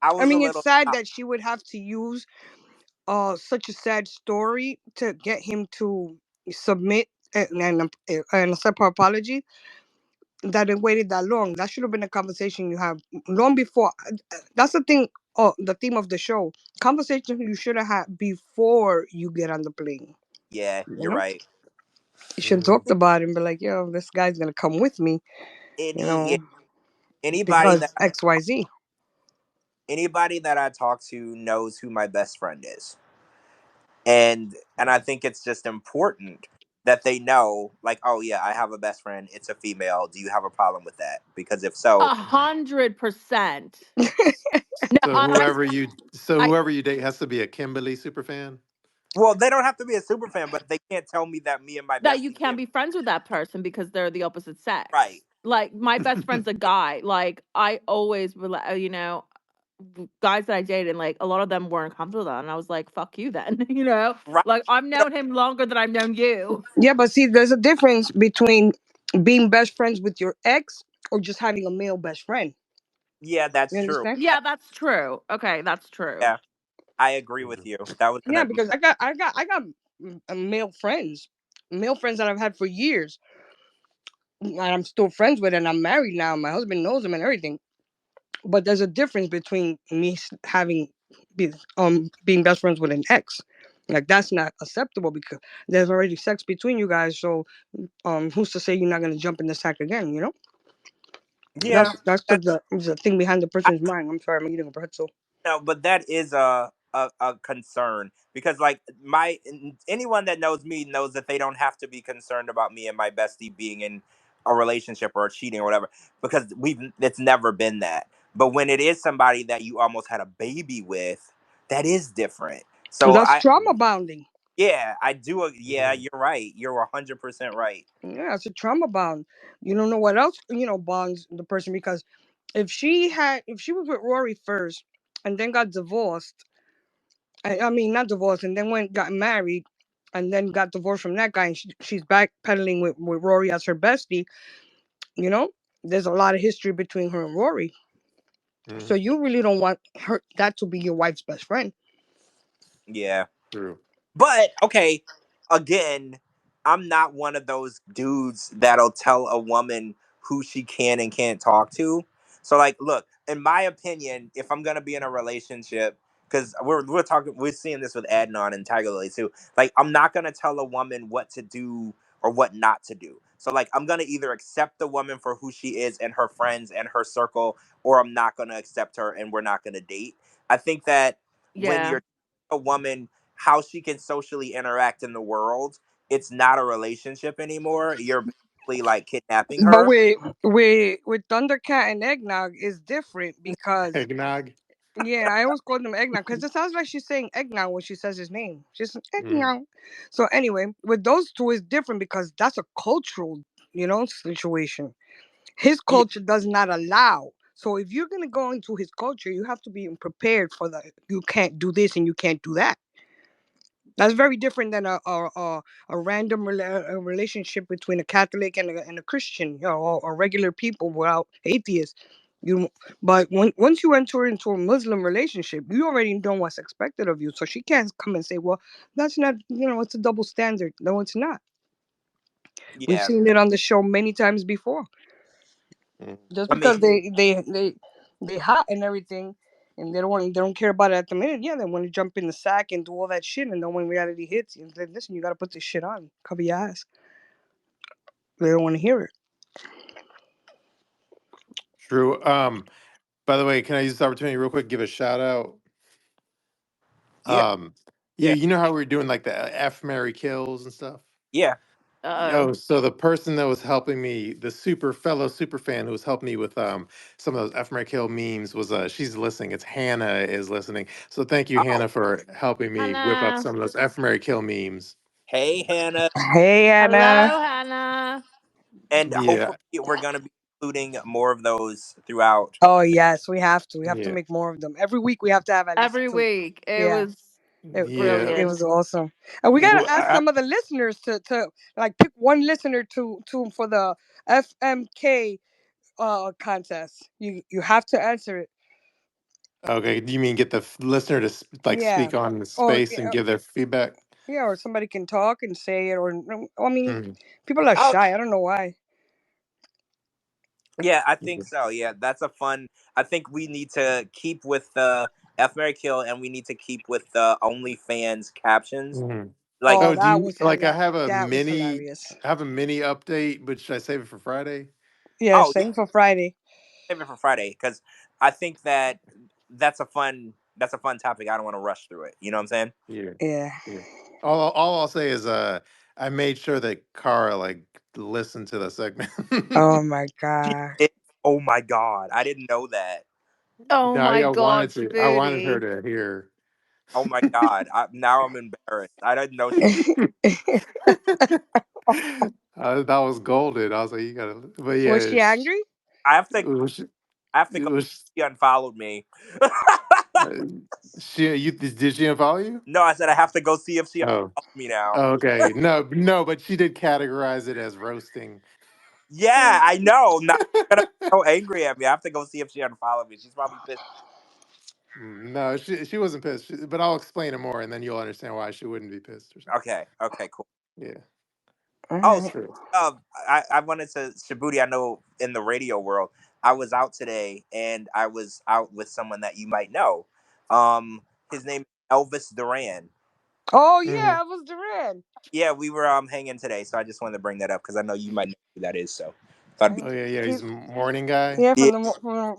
I I was a mean, it's little sad shocked. that she would have to use such a sad story to get him to submit and accept her apology. That it waited that long. That should have been a conversation you have long before. That's the thing. Oh, the theme of the show. Conversation you should have had before you get on the plane. Yeah, You you're know, right. you should have Mhm. talked about it and be like, "Yo, this guy's gonna come with me." You Any yeah, know, anybody because that XYZ. anybody that I talk to knows who my best friend is. And I think it's just important that they know, like, oh yeah, I have a best friend, it's a female. Do you have a problem with that? Because if so, 100%. No, So I whoever you date has to be a Kimberly super fan. well, they don't have to be a super fan, but they can't tell me that me and my that you bestie can't can't be friends with that person because they're the opposite right. sex. Like my best friend's a guy. Like I always, guys that I dated, like a lot of them weren't comfortable with that, and I was like, "Fuck you, then." Right. Like I've You know, known him longer than I've known you. Yeah, but see, there's a difference between being best friends with your ex or just having a male best friend. yeah, that's You true. understand? Yeah, that's true. Okay, that's true. Yeah, I agree with Mhm. you. That was Yeah, gonna because I got male friends that I've had for years, and I'm still friends with, and I'm married now. My husband knows them and everything. But there's a difference between me having being best friends with an ex. Like that's not acceptable because there's already sex between you guys. So who's to say you're not gonna jump in the sack again? You know, yeah. that's the thing behind the person's mind. I'm sorry, I'm eating a pretzel. No, but that is a concern because like anyone that knows me knows that they don't have to be concerned about me and my bestie being in a relationship or cheating or whatever because we've it's never been that. But when it is somebody that you almost had a baby with, that is different. So That's I trauma bonding. yeah, I do yeah, Mhm. you're right. You're 100% right. Yeah, it's a trauma bond. You don't know what else bonds the person because if she was with Rory first and then got divorced, I mean not divorced and then went got married and then got divorced from that guy and she's backpedaling with Rory as her bestie. You know, there's a lot of history between her and Rory. So Mhm. you really don't want her that to be your wife's best friend. Yeah. True. But okay, again, I'm not one of those dudes that'll tell a woman who she can and can't talk to. So like, look, in my opinion, if I'm gonna be in a relationship, because we're seeing this with Adnan and Tiger Lily too. Like, I'm not gonna tell a woman what to do or what not to do. So like, I'm gonna either accept the woman for who she is and her friends and her circle, or I'm not gonna accept her and we're not gonna date. I think that when Yeah. you're a woman how she can socially interact in the world. It's not a relationship anymore. You're basically like kidnapping But her. with Thundercat and Eggnog is different because Eggnog. yeah, I always call them Eggnog because it sounds like she's saying Eggnog when she says his name. She's Mhm. Eggnog. So anyway, with those two is different because that's a cultural, situation. His Yeah, culture does not allow. So if you're gonna go into his culture, you have to be prepared for that. You can't do this and you can't do that. That's very different than a random a relationship between a Catholic and a Christian, or regular people without atheists. You, but once you enter into a Muslim relationship, you already know what's expected of you. So she can't come and say, "Well, that's not, it's a double standard." No, it's not. We've yeah. seen it on the show many times before. Mhm. Just I mean, because they hot and everything, and they don't care about it at the minute. Yeah, they want to jump in the sack and do all that shit, and then when reality hits, you say, listen, you got to put this shit on, cover your ass. They don't want to hear it. True. By the way, can I use this opportunity real quick? Give a shout out. yeah, Um, yeah, yeah, you know how we are doing like the F Mary kills and stuff. yeah. Oh. Oh, so the person that was helping me, the fellow super fan who was helping me with some of those F Mary kill memes was she's listening. It's Hannah is listening. So thank you, Oh, Hannah, for helping me whip up Hannah. some of those F Mary kill memes. hey Hannah, Hey Anna. Hello, Hannah. and Yeah, hopefully we're gonna be including more of those throughout. Oh yes, we have to. We have to yeah, make more of them every week. We have to have at least Every two. week. It Yeah, was it brilliant. was awesome, and we gotta Well, ask some of the listeners to like pick one listener to for the FMK contest. You have to answer it. Okay, do you mean get the listener to like Yeah. speak on the Or space and give their feedback? yeah, or somebody can talk and say it, or I mean, Mhm. people are Oh, shy. I don't know why. yeah, I think Yeah. so. Yeah, that's a fun. I think we need to keep with the F Mary Kill, and we need to keep with the OnlyFans captions. Mhm. Like, Oh, Oh, do that you was like? that was hilarious. I have a mini update, but should I save it for Friday? Yeah, oh yeah, same for Friday. save it for Friday because I think that that's a fun topic. I don't want to rush through it. You know what I'm saying? Yeah, Yeah. yeah. All I'll say is, I made sure that Cara like listened to the segment. Oh my She god. did. Oh my god, I didn't know that. Oh No, my I wanted god, to. I wanted her Shabooty. to hear. Oh my god, now I'm embarrassed. I didn't know she. That was golden. I was like, you gotta. But Was yeah, she angry? I have to. it was. I have to It go. was. She unfollowed me. Uh, did she unfollow you? No, I said I have to go see if she Oh, unfollowed me now. okay. No, no, but she did categorize it as roasting. Yeah, I know. Now she's gonna be so angry at me. I have to go see if she unfollowed me. She's probably pissed. No, she wasn't pissed. But I'll explain it more, and then you'll understand why she wouldn't be pissed or something. Okay. Okay. Cool. Yeah, Oh, Alright. speaking true. of, I wanted to Shabuti. I know in the radio world, I was out today, and I was out with someone that you might know. His name is Elvis Duran. Oh Hmm. yeah, it was Duran. Yeah, we were hanging today, so I just wanted to bring that up because I know you might know who that is. So, thought it'd be Oh yeah, yeah. He's He's a morning guy. yeah yeah,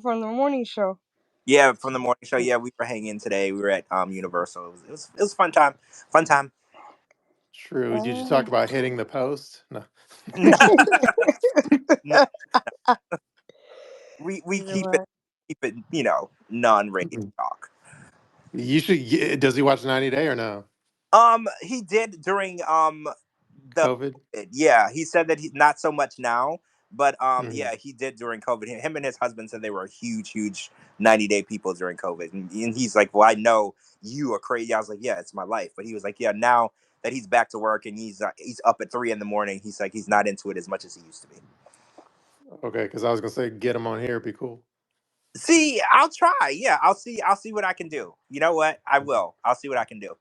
from the morning show. yeah, from the morning show. Yeah, we were hanging today. We were at Universal. It was a fun time. Fun time. True. Did you Oh. talk about hitting the post? No. No, we You know keep it non radio Mhm. talk. You should. Does he watch 90 Day or no? He did during the COVID. yeah. He said that he not so much now, but Hmm. yeah, he did during COVID. Him and his husband said they were huge 90-day people during COVID, and he's like, well, I know you are crazy. I was like, yeah, it's my life. But he was like, yeah, now that he's back to work and he's up at 3 in the morning, he's like he's not into it as much as he used to be. Okay, because I was gonna say get him on here. It'd be cool. See, I'll try. Yeah, I'll see what I can do. You know what? I will. I'll see what I can do.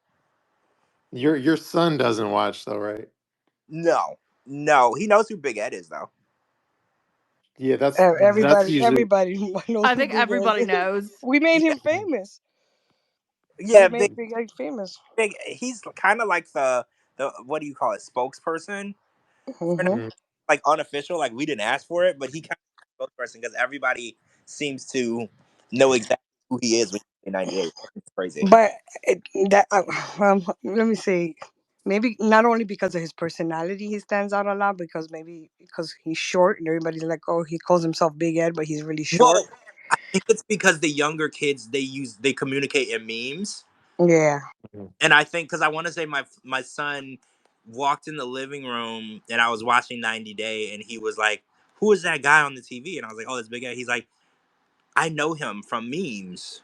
Your son doesn't watch though, right? No, no, he knows who Big Ed is though. Yeah, that's usually. everybody knows I who think Big Ed everybody is. knows. We made Yeah, him famous. We yeah, made Big Ed famous. he's kind of like the what do you call it, spokesperson for Hmm. Mhm. like unofficial. Like we didn't ask for it, but he kind of spokesperson because everybody seems to know exactly who he is when you say 98. It's crazy. But let me say, maybe not only because of his personality, he stands out a lot. Because maybe because he's short and everybody's like, oh, he calls himself Big Ed, but he's really short. Well, I think it's because the younger kids they communicate in memes. Yeah. Mhm. And I think because I want to say my son walked in the living room and I was watching 90 Day and he was like, "Who is that guy on the TV?" And I was like, "Oh, this big guy." He's like, "I know him from memes."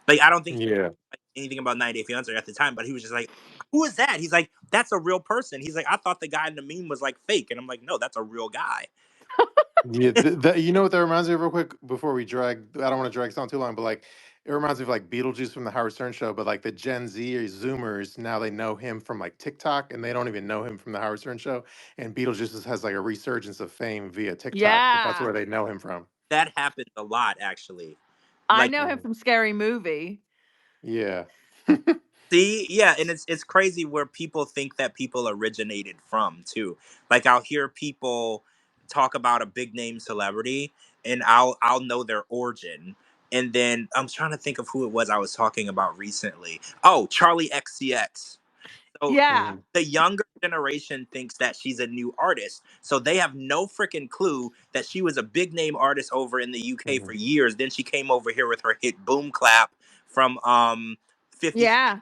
Like I don't think he Yeah. knew anything about 90 Day Fiance at the time, but he was just like, "Who is that?" He's like, "That's a real person." He's like, "I thought the guy in the meme was like fake," and I'm like, "No, that's a real guy." Yeah, you know what that reminds me of real quick before we drag. I don't want to drag this on too long, but like it reminds me of like Beetlejuice from the Howard Stern show. But like the Gen Z or Zoomers now they know him from like TikTok, and they don't even know him from the Howard Stern show. And has like a resurgence of fame via TikTok, but that's Yeah. where they know him from. That happens a lot actually. I Like know him Mhm. from Scary Movie. Yeah. see, yeah, and it's crazy where people think that people originated from too. Like I'll hear people talk about a big name celebrity, and I'll know their origin, and then I'm trying to think of who it was I was talking about recently. Oh, Charlie XCX. So Yeah. Mhm. the younger generation thinks that she's a new artist, so they have no freaking clue that she was a big name artist over in the UK for Mhm. years. Then she came over here with her hit "Boom Clap" from 50 Yeah.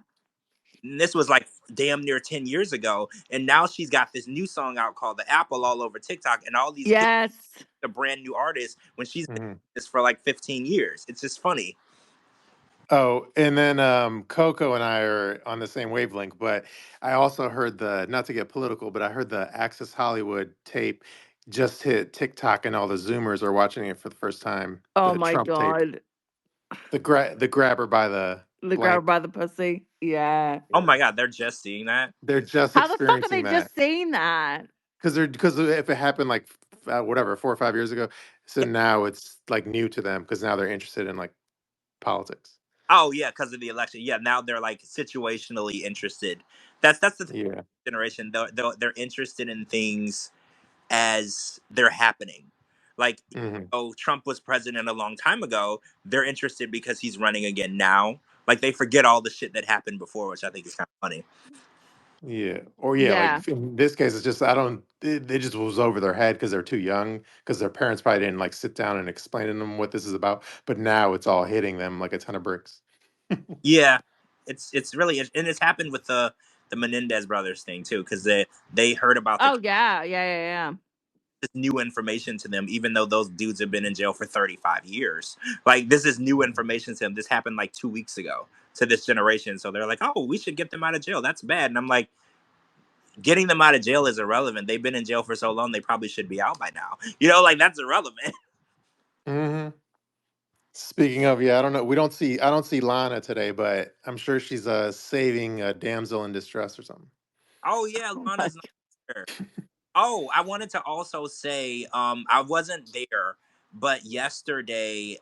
and this was like damn near 10 years ago, and now she's got this new song out called "The Apple" all over TikTok, and all these kids Yes. are brand new artists when she's been Mhm. doing this for like 15 years. It's just funny. Oh, and then Coco and I are on the same wavelength, but I also heard the, not to get political, but I heard the Access Hollywood tape just hit TikTok and all the Zoomers are watching it for the first time, Oh the my Trump tape. god. The grabber by the The grabber leg. by the pussy. Yeah. Oh my Yeah. God, they're just seeing that. They're just How the fuck are they experiencing that just saying that? because if it happened like whatever 4 or 5 years ago, so now it's like new to them because now they're interested in like politics. Oh yeah, because of the election. Yeah, now they're like situationally interested. That's the Yeah. generation. They're interested in things as they're happening. Like, Hmm. oh, Trump was president a long time ago. They're interested because he's running again now. Like they forget all the shit that happened before, which I think is kind of funny. Yeah. Or yeah, Yeah. like in this case, it's just I don't. It just was over their head because they're too young because their parents probably didn't like sit down and explain to them what this is about. But now it's all hitting them like a ton of bricks. Yeah, it's really, and it's happened with the Menendez brothers thing too, because they heard about Oh yeah, yeah, yeah, yeah. this new information to them, even though those dudes have been in jail for 35 years. Like this is new information to them. This happened like 2 weeks ago to this generation, so they're like, oh, we should get them out of jail. That's bad. And I'm like, getting them out of jail is irrelevant. They've been in jail for so long, they probably should be out by now. Like that's irrelevant. Hmm. Speaking of, yeah, I don't know. I don't see Lana today, but I'm sure she's saving a damsel in distress or something. Oh yeah, Oh my Lana's not here. Oh, I wanted to also say, I wasn't there, but yesterday,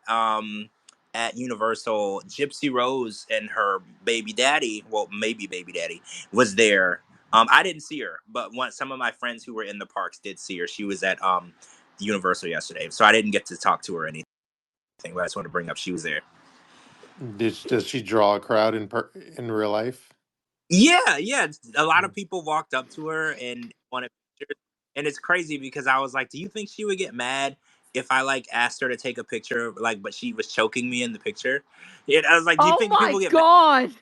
at Universal, Gypsy Rose and her baby daddy, well, maybe baby daddy, was there. I didn't see her, but some of my friends who were in the parks did see her. She was at Universal yesterday, so I didn't get to talk to her or anything. But I just want to bring up she was there. Does she draw a crowd in real life? Yeah, yeah. A lot Mm. of people walked up to her and wanted pictures. And it's crazy because I was like, do you think she would get mad if I like asked her to take a picture, like, but she was choking me in the picture? And I was like, do you Oh think my people get mad? god.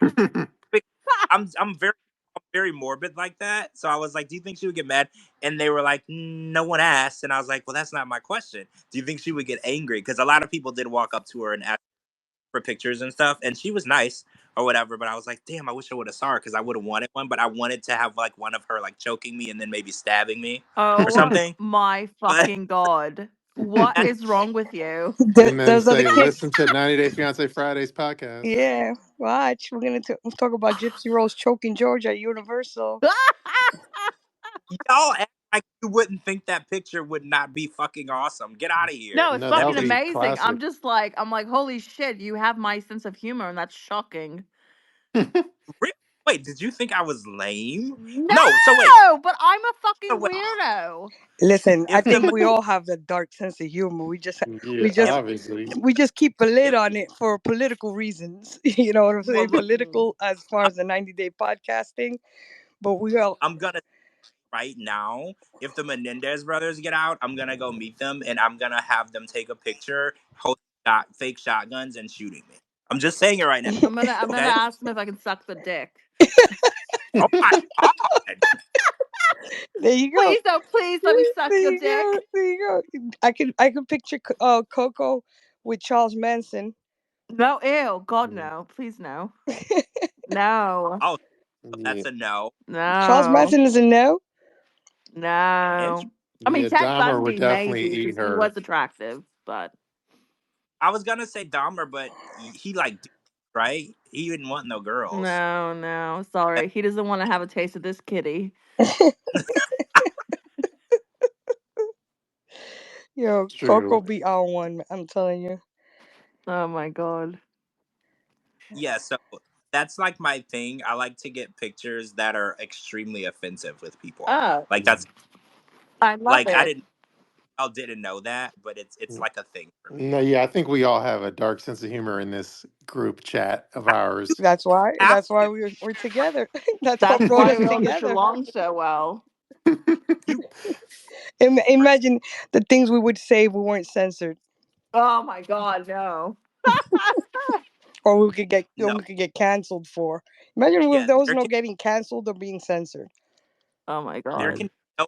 I'm very morbid like that. So I was like, do you think she would get mad? And they were like, no one asked. And I was like, well, that's not my question. Do you think she would get angry? Because a lot of people did walk up to her and ask for pictures and stuff, and she was nice or whatever. But I was like, damn, I wish I would have saw her because I would have wanted one. But I wanted to have like one of her like choking me and then maybe stabbing me or Oh something. my But fucking god. What is wrong with you? And then Those are the say, kids. listen to 90 Day Fiance Fridays podcast. Yeah, watch. We're gonna talk about Gypsy Rose choking George at Universal. y'all act like you wouldn't think that picture would not be fucking awesome. Get out of here. No, it's No, That that'll fucking picture. be amazing. classic. I'm like, holy shit, you have my sense of humor, and that's shocking. Wait, did you think I was lame? No. So wait. No, but I'm a So fucking wait. weirdo. Listen, I If think the we all have the dark sense of humor. Yeah, We if just obviously. we just keep a if lid on it for political reasons. You know what I'm well saying? look, Political as far as the 90-day podcasting. But we all I'm gonna right now, if the Menendez brothers get out, I'm gonna go meet them and I'm gonna have them take a picture, hold fake shotguns, and shooting me. I'm just saying it right now. I'm gonna Okay. ask them if I can suck the dick. Oh my god. there you go. Please, no, please let me suck There your you go. dick. There you go. I could picture Coco with Charles Manson. No, ew, God, Mm. no, please, no, no, Oh, Yeah, that's a no. Charles no, Manson is a no. And no. I mean, yeah. Ted Dahmer would Bundy definitely maybe eat because he her. was attractive, but I was gonna say Dahmer, but he like right. He didn't want no girls. no, no. That, Sorry, he doesn't want to have a taste of this kitty. Yo, Coco True. be on one. I'm telling you. Oh my god. yeah. So that's like my thing. I like to get pictures that are extremely offensive with people. Oh, Like that's I love like it. I didn't know that, but it's Mm. like a thing for me. No, yeah, I think we all have a dark sense of humor in this group chat of You ours. That's why. have That's why to. we're together. That's what That's brought why us we all get together. along so well. You Imagine the things we would say if we weren't censored, Oh my god, no. or we could get, or no. we could get canceled for. Imagine if Yeah, there was no getting canceled or being censored. Oh my there god. can be no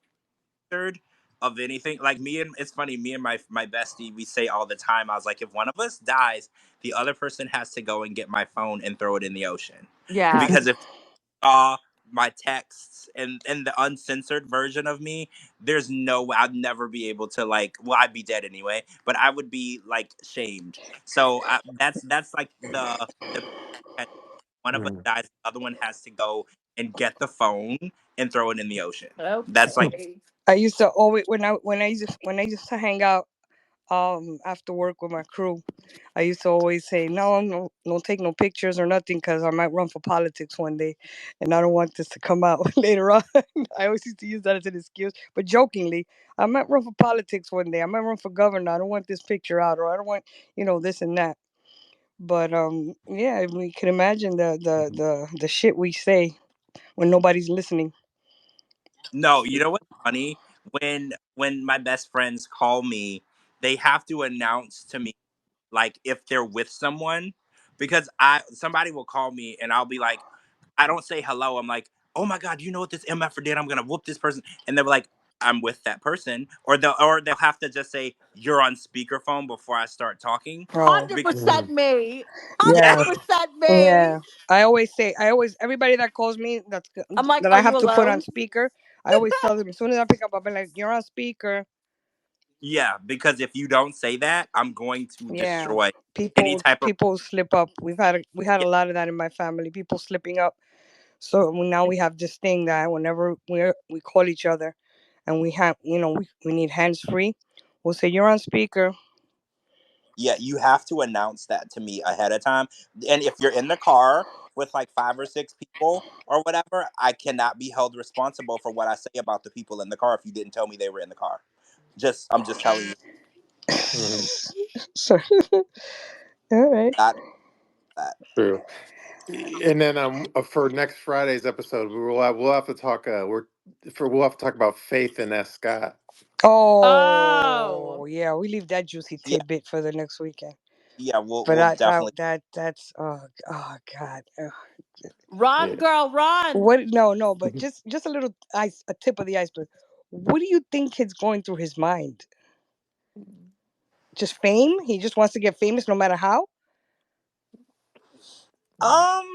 third of anything. Like me and it's funny. Me and my bestie, we say all the time. I was like, if one of us dies, the other person has to go and get my phone and throw it in the ocean Yeah. because if saw my texts and the uncensored version of me, there's no way I'd never be able to like. Well, I'd be dead anyway, but I would be like shamed. So that's like the one of us Mm. dies, the other one has to go and get the phone and throw it in the ocean. That's like Okay. I used to always when I used to hang out after work with my crew. I used to always say, no, no, don't take no pictures or nothing because I might run for politics one day, and I don't want this to come out later on. I always used to use that as an excuse, but jokingly, I might run for politics one day. I might run for governor. I don't want this picture out, or I don't want this and that. But yeah, we can imagine the shit we say when nobody's listening. no. You know what's funny? When my best friends call me, they have to announce to me like if they're with someone, because I somebody will call me and I'll be like, I don't say hello. I'm like, oh my god, you know what this mf'er did? I'm gonna whoop this person, and they're like, I'm with that person, or they'll have to just say you're on speakerphone before I start talking. Oh, Hundred Because percent Mm. me. yeah, 100% me. yeah. I always everybody that calls me I'm like, that are I you have to put on alone? speaker. I always tell them as soon as I pick up, I'll be like, "You're on speaker." yeah, because if you don't say that, I'm going to Yeah, destroy any people type of. people slip up. We had a Yeah, lot of that in my family. People slipping up. So now we have this thing that whenever we call each other, and we need hands free, we'll say, "You're on speaker." yeah, you have to announce that to me ahead of time. And if you're in the car with like 5 or 6 people or whatever, I cannot be held responsible for what I say about the people in the car if you didn't tell me they were in the car. I'm just telling you Mhm. So, all right. that that. True. And then for next Friday's episode, we'll have to talk. We'll have to talk about Faith and S. Scott. Oh Oh. yeah, we leave that juicy Yeah, tidbit for the next weekend. yeah, we'll But we'll that that definitely. that that's oh god. Run, Yeah. girl, run. What? No. But just a little a tip of the iceberg. What do you think is going through his mind? Just fame? He just wants to get famous no matter how. Um,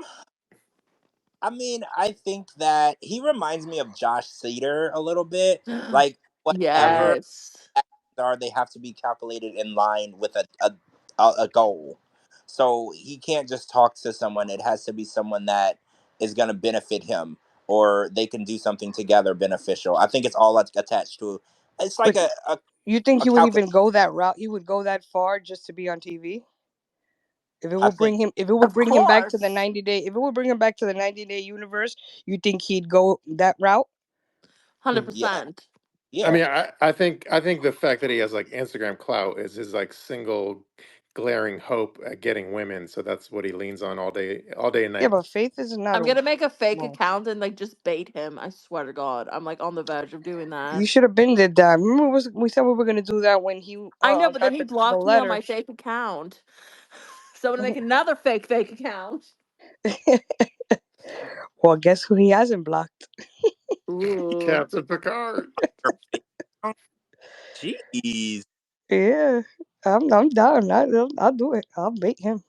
I mean, I think that he reminds me of Josh Cedar a little bit. Like Hmm. whatever Yes. actions are, they have to be calculated in line with a goal. So he can't just talk to someone. It has to be someone that is going to benefit him, or they can do something together beneficial. I think it's all attached to. It's like But a you think a he would calculation. even go that route? He would go that far just to be on TV? If it I would think. bring him, if it would Of bring him back to the course. 90 day, if it would bring him back to the 90-day universe, you think he'd go that route? Yeah, 100%. I yeah. mean, I think the fact that he has like Instagram clout is his like single glaring hope at getting women. So that's what he leans on all day and Yeah, night. but Faith is not I'm a gonna make a fake well. account and like just bait him. I swear to God. I'm like on the verge of doing You that. should have been did that. Remember, we said we were gonna do that when he I know, but then got he the blocked me on my letter. fake account. So I'm gonna make another fake account. Well, guess who he hasn't blocked? Ooh. Captain Piccard. Jeez. Yeah, I'm down. I'll do it. I'll bait him.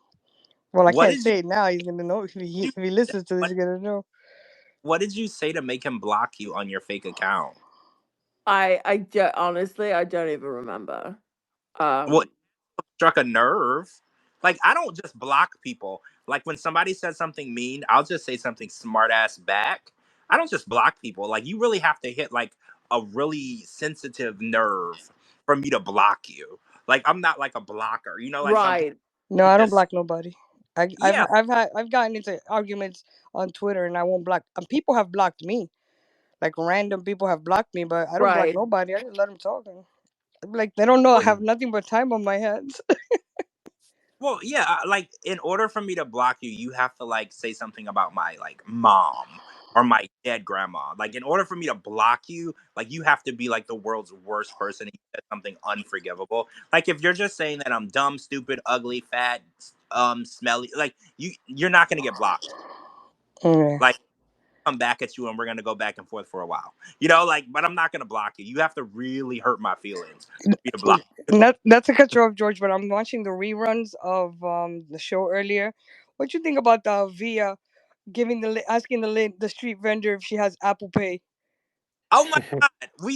Well, I What can't did you say it now. He's gonna know do? if he listens to this. What He's gonna know. What did you say to make him block you on your fake account? Honestly, I don't even remember. Well, Um, it struck a nerve. Like I don't just block people. Like when somebody says something mean, I'll just say something smart ass back. I don't just block people. Like you really have to hit like a really sensitive nerve for me to block you. Like I'm not like a blocker. You know, like some people right, No, I don't just block nobody. I've yeah. I've gotten into arguments on Twitter and I won't block. And people have blocked me. Like random people have blocked me, but I don't block right. nobody. I just let them talk. And I'm like they don't know I Well, have nothing but time on my hands. Well, yeah, like in order for me to block you, you have to like say something about my like mom or my dead grandma. Like in order for me to block you, like you have to be like the world's worst person and you said something unforgivable. Like if you're just saying that I'm dumb, stupid, ugly, fat, smelly, like you're not gonna get blocked. Yeah. Like come back at you and we're gonna go back and forth for a while. You know, like but I'm not gonna block you. You have to really hurt my feelings for me to block. Not to cut you off, George, but I'm watching the reruns of the show earlier. What you think about the Via? asking the street vendor if she has Apple Pay. Oh my god,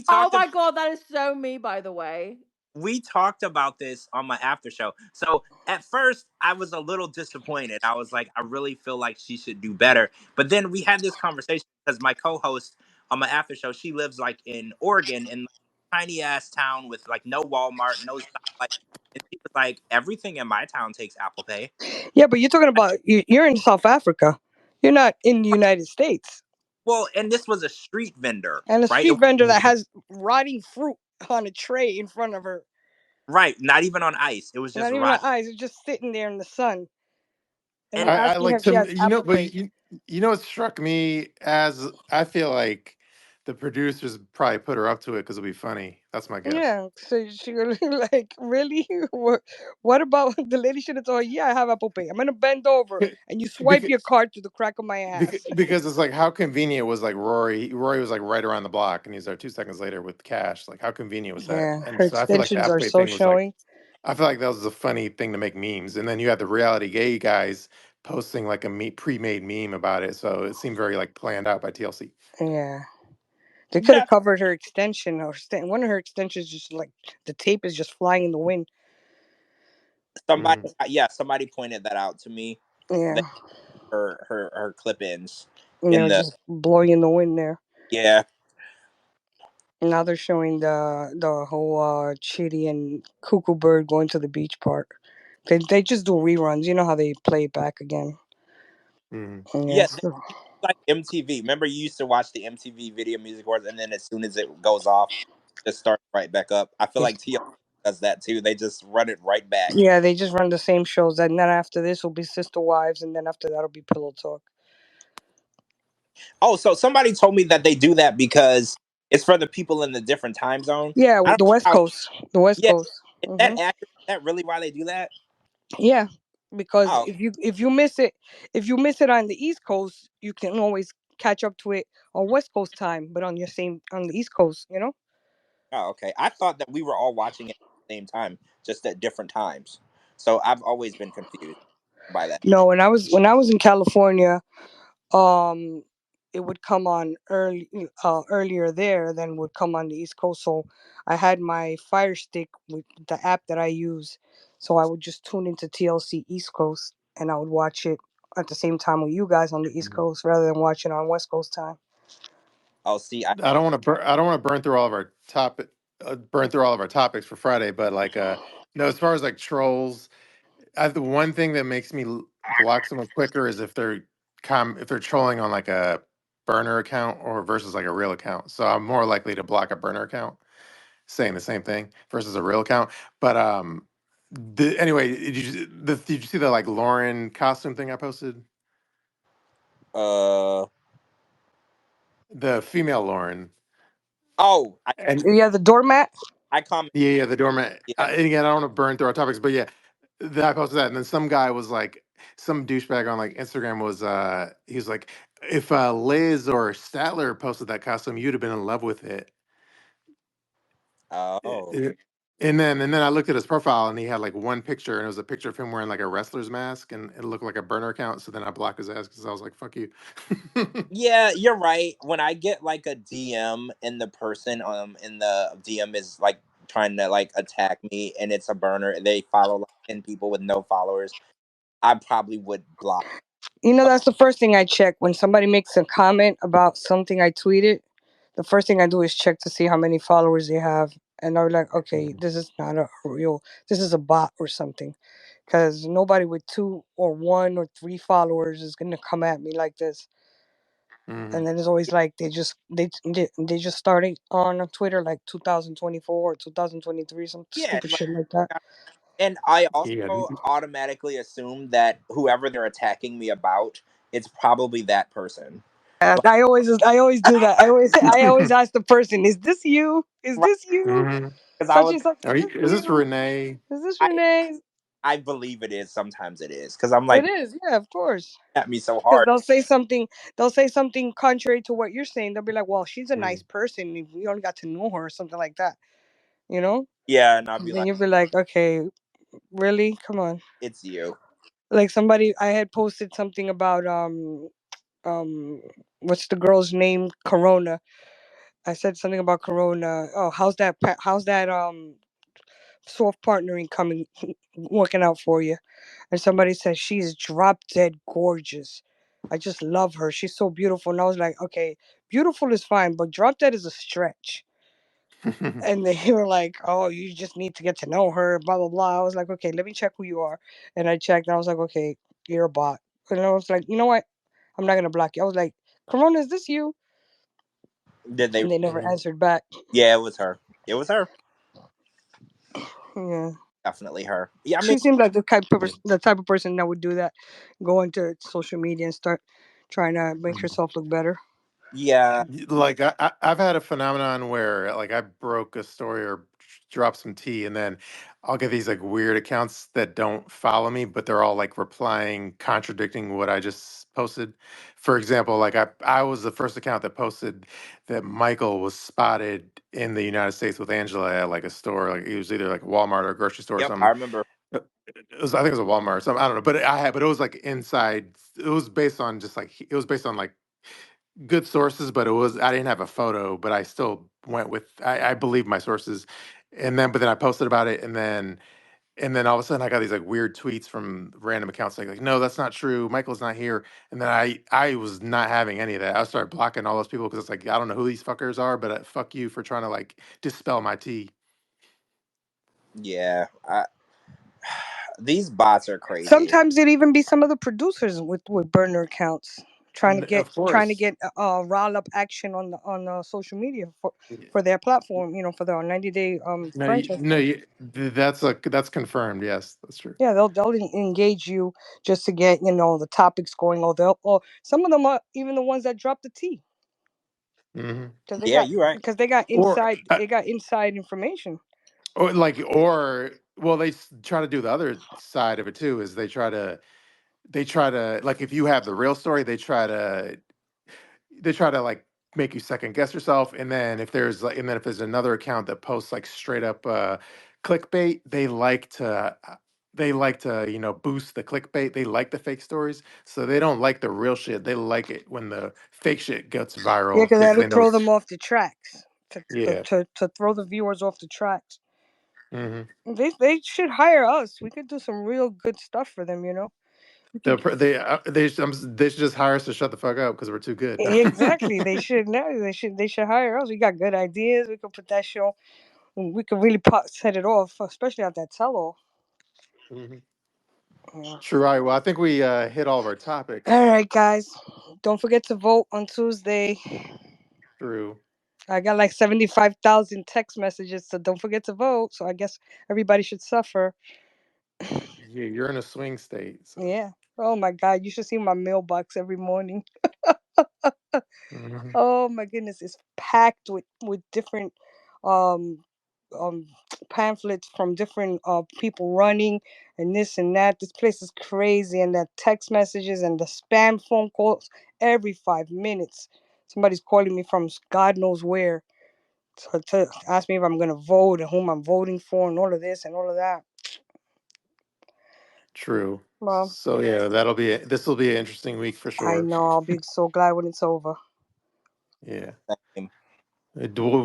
Oh my god, that is so me, by the way. we talked about this on my after show. So at first, I was a little disappointed. I was like, I really feel like she should do better. But then we had this conversation because my co-host on my after show, she lives like in Oregon, in a tiny ass town with like no Walmart, no stoplight. And she was like, everything in my town takes Apple Pay. Yeah, but you're talking about you're in South Africa. You're not in the United States. Well, and this was a street vendor, And a right? street vendor that has rotting fruit on a tray in front of her. Right, not even on ice. It was just Not even her rotten. eyes. It's just sitting there in the sun. And And you're I asking her like if she has to, Apple but Pay. you know what struck me as I feel like the producers probably put her up to it because it'll be funny. That's my guess. Yeah. So she like, really? What about the lady should have told her, yeah, I have Apple Pay. I'm gonna bend over and you swipe Because, your card through the crack of my ass. because it's like how convenient was like Rory. Rory was like right around the block, and he's there 2 seconds later with cash. Like how convenient was that? Yeah. And Her so I feel like the extensions Apple are Pay so thing was like showing. I feel like that was a funny thing to make memes. And then you had the reality gay guys posting like a pre-made meme about it, so it seemed very like planned out by TLC. Yeah. They could have yeah, covered her extension or one of her extensions just like the tape is just flying in the wind. somebody, Mhm. somebody pointed that out to me. Yeah. Her clip ins And they in were the just blowing in the wind there. yeah. Now they're showing the whole Chitty and Cuckoo Bird going to the beach part. They just do reruns. You know how they play it back again. Mhm. Yeah, Yes. like MTV. Remember you used to watch the MTV Video Music Awards and then as soon as it goes off, just start right back up. I feel like TLC does that too. They just run it right back. Yeah, they just run the same shows. And then after this will be Sister Wives, and then after that'll be Pillow Talk. Oh, so somebody told me that they do that because it's for the people in the different time zone. Yeah, I don't the know West how Coast. The West yeah, Coast. is that Hmm. accurate? Is that really why they do that? Yeah, because Oh, if you miss it on the East Coast, you can always catch up to it on West Coast time, but on the East Coast, you know. oh, okay. I thought that we were all watching it at the same time, just at different times. So I've always been confused by that. No, when I was in California, um, it would come on earlier there than would come on the East Coast. So I had my Fire Stick with the app that I use, so I would just tune into TLC East Coast and I would watch it at the same time with you guys on the East Mhm. Coast rather than watching on West Coast time. Oh, see, I don't want to I don't want to burn through all of our burn through all of our topics for Friday, but like no, as far as like trolls, the one thing that makes me block someone quicker is if they're if they're trolling on like a burner account or versus like a real account. So I'm more likely to block a burner account saying the same thing versus a real account. But anyway, did you see the like Lauren costume thing I posted? uh, The female Lauren. oh, And Yeah, the doormat. I comment. yeah, the doormat. Yeah. And again, I don't want to burn through our topics, but yeah, I posted that, and then some guy was like, some douchebag on like Instagram was, he was like, if Liz or Statler posted that costume, you'd have been in love with it. Oh, Eh, and then I looked at his profile, and he had like one picture, and it was a picture of him wearing like a wrestler's mask, and it looked like a burner account. So then I blocked his ass because I was like, "Fuck you." yeah, you're right. When I get like a DM and the person in the DM is like trying to like attack me and it's a burner and they follow like 10 people with no followers, I probably would block. You know, that's the first thing I check when somebody makes a comment about something I tweeted. The first thing I do is check to see how many followers they have, and I'm like, okay, Mhm. this is not a real. This is a bot or something, because nobody with 2 or 1 or 3 followers is gonna come at me like this. Mhm. And then it's always like they just started on Twitter like 2024 or 2023, some Yeah, stupid like, shit like that. and I Yeah. also automatically assume that whoever they're attacking me about, it's probably that person. And Like, I always do that. I always ask the person, "Is this you? Is right? this you? Mhm. Because I Such was, and such. Is this Is this you? Renee? Is this I, Renee?" I believe it is. Sometimes it is because I'm It like is, yeah, of course. at me so Because hard. they'll say something contrary to what you're saying. They'll be like, "Well, she's a nice Mhm. person. We only got to know her," or something like that. You know? Yeah, and I'll And be then like, you'll be like, "Okay, really? Come on." it's you. Like somebody, I had posted something about um what's the girl's name? Corona. I said something about Corona. Oh, how's that soft partnering coming working out for you? And somebody said she's drop dead gorgeous. I just love her. She's so beautiful. And I was like, okay, beautiful is fine, but drop dead is a stretch. And they were like, oh, you just need to get to know her, blah blah blah. I was like, okay, let me check who you are. And I checked and I was like, okay, you're a bot. And I was like, you know what? I'm not gonna block you. I was like, Corona, is this you? Did they? And they never Mhm. answered back. Yeah, it was her. It was her. Yeah. Definitely her. Yeah, I mean, She seemed like the type of person that would do that, go into social media and start trying to make herself look better. yeah. Like I've had a phenomenon where like I broke a story or dropped some tea, and then I'll get these like weird accounts that don't follow me, but they're all like replying, contradicting what I just posted. For example, like I was the first account that posted that Michael was spotted in the United States with Angela at like a store, like it was either like a Walmart or a grocery store or Yep, I something. remember. It was, I think it was a Walmart or something. I don't know, but it was like inside. It was based on just like it was based on like good sources, but it was I didn't have a photo, but I still went with I believe my sources. And then but then I posted about it and then all of a sudden I got these like weird tweets from random accounts like no, that's not true. Michael's not here. And then I was not having any of that. I started blocking all those people because it's like I don't know who these fuckers are, but fuck you for trying to like dispel my tea. Yeah, these bots are crazy. Sometimes it even be some of the producers with burner accounts Of trying to course. get rile up action on social media for their platform, for their 90-day No, franchise. that's confirmed. Yes, that's true. Yeah, they'll engage you just to get the topics going. Or some of them are even the ones that drop the tea Hmm. because Yeah, you're right. they got Or inside information. or well they try to do the other side of it too is they try to like if you have the real story they try to like make you second guess yourself, and then if there's another account that posts like straight up clickbait, they like to boost the clickbait. They like the fake stories, so they don't like the real shit. They like it when the fake shit gets Yeah, viral because because that'll they know throw them it's off the tracks yeah. to throw the viewers off the tracks. Hmm. They should hire us. We could do some real good stuff for them. We could They should just hire us to shut the fuck up because we're too good. exactly. They should no. They should hire us. We got good ideas. We could put that show. We could really set it off, especially at that tell-all. Mhm. Yeah. True. All right. Well, I think we hit all of our topics. All right, guys. Don't forget to vote on Tuesday. True. I got like 75,000 text messages, so don't forget to vote. So I guess everybody should suffer. Yeah, you're in a swing state, so. Yeah. Oh my God, you should see my mailbox every morning. Mhm. Oh my goodness, it's packed with different um um pamphlets from different people running and this and that. This place is crazy, and the text messages and the spam phone calls every 5 minutes. Somebody's calling me from God knows where to ask me if I'm gonna vote and whom I'm voting for and all of this and all of that. True. Well, So yeah, this will be an interesting week for I sure. know I'll be so glad when it's over. Yeah. Same.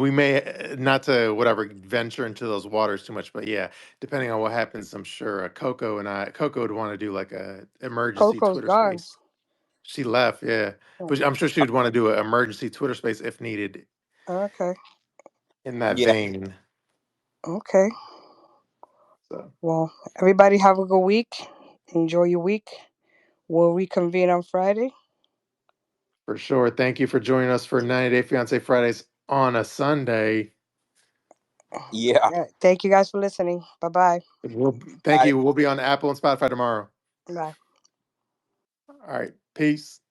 We may not to whatever venture into those waters too much, but yeah, depending on what happens, I'm sure Coco would want to do like a emergency Coco's Twitter gone. space. She left, yeah, Oh, but I'm sure she would want to do an emergency Twitter space if needed okay, in that Yeah. vein. okay. So Well, everybody have a good week. Enjoy your week. We'll reconvene on Friday. for sure, thank you for joining us for 90 Day Fiance Fridays on a Sunday. Yeah. Thank you guys for listening. Bye-bye. Thank Bye. you. We'll be on Apple and Spotify tomorrow. Bye. All right. Peace.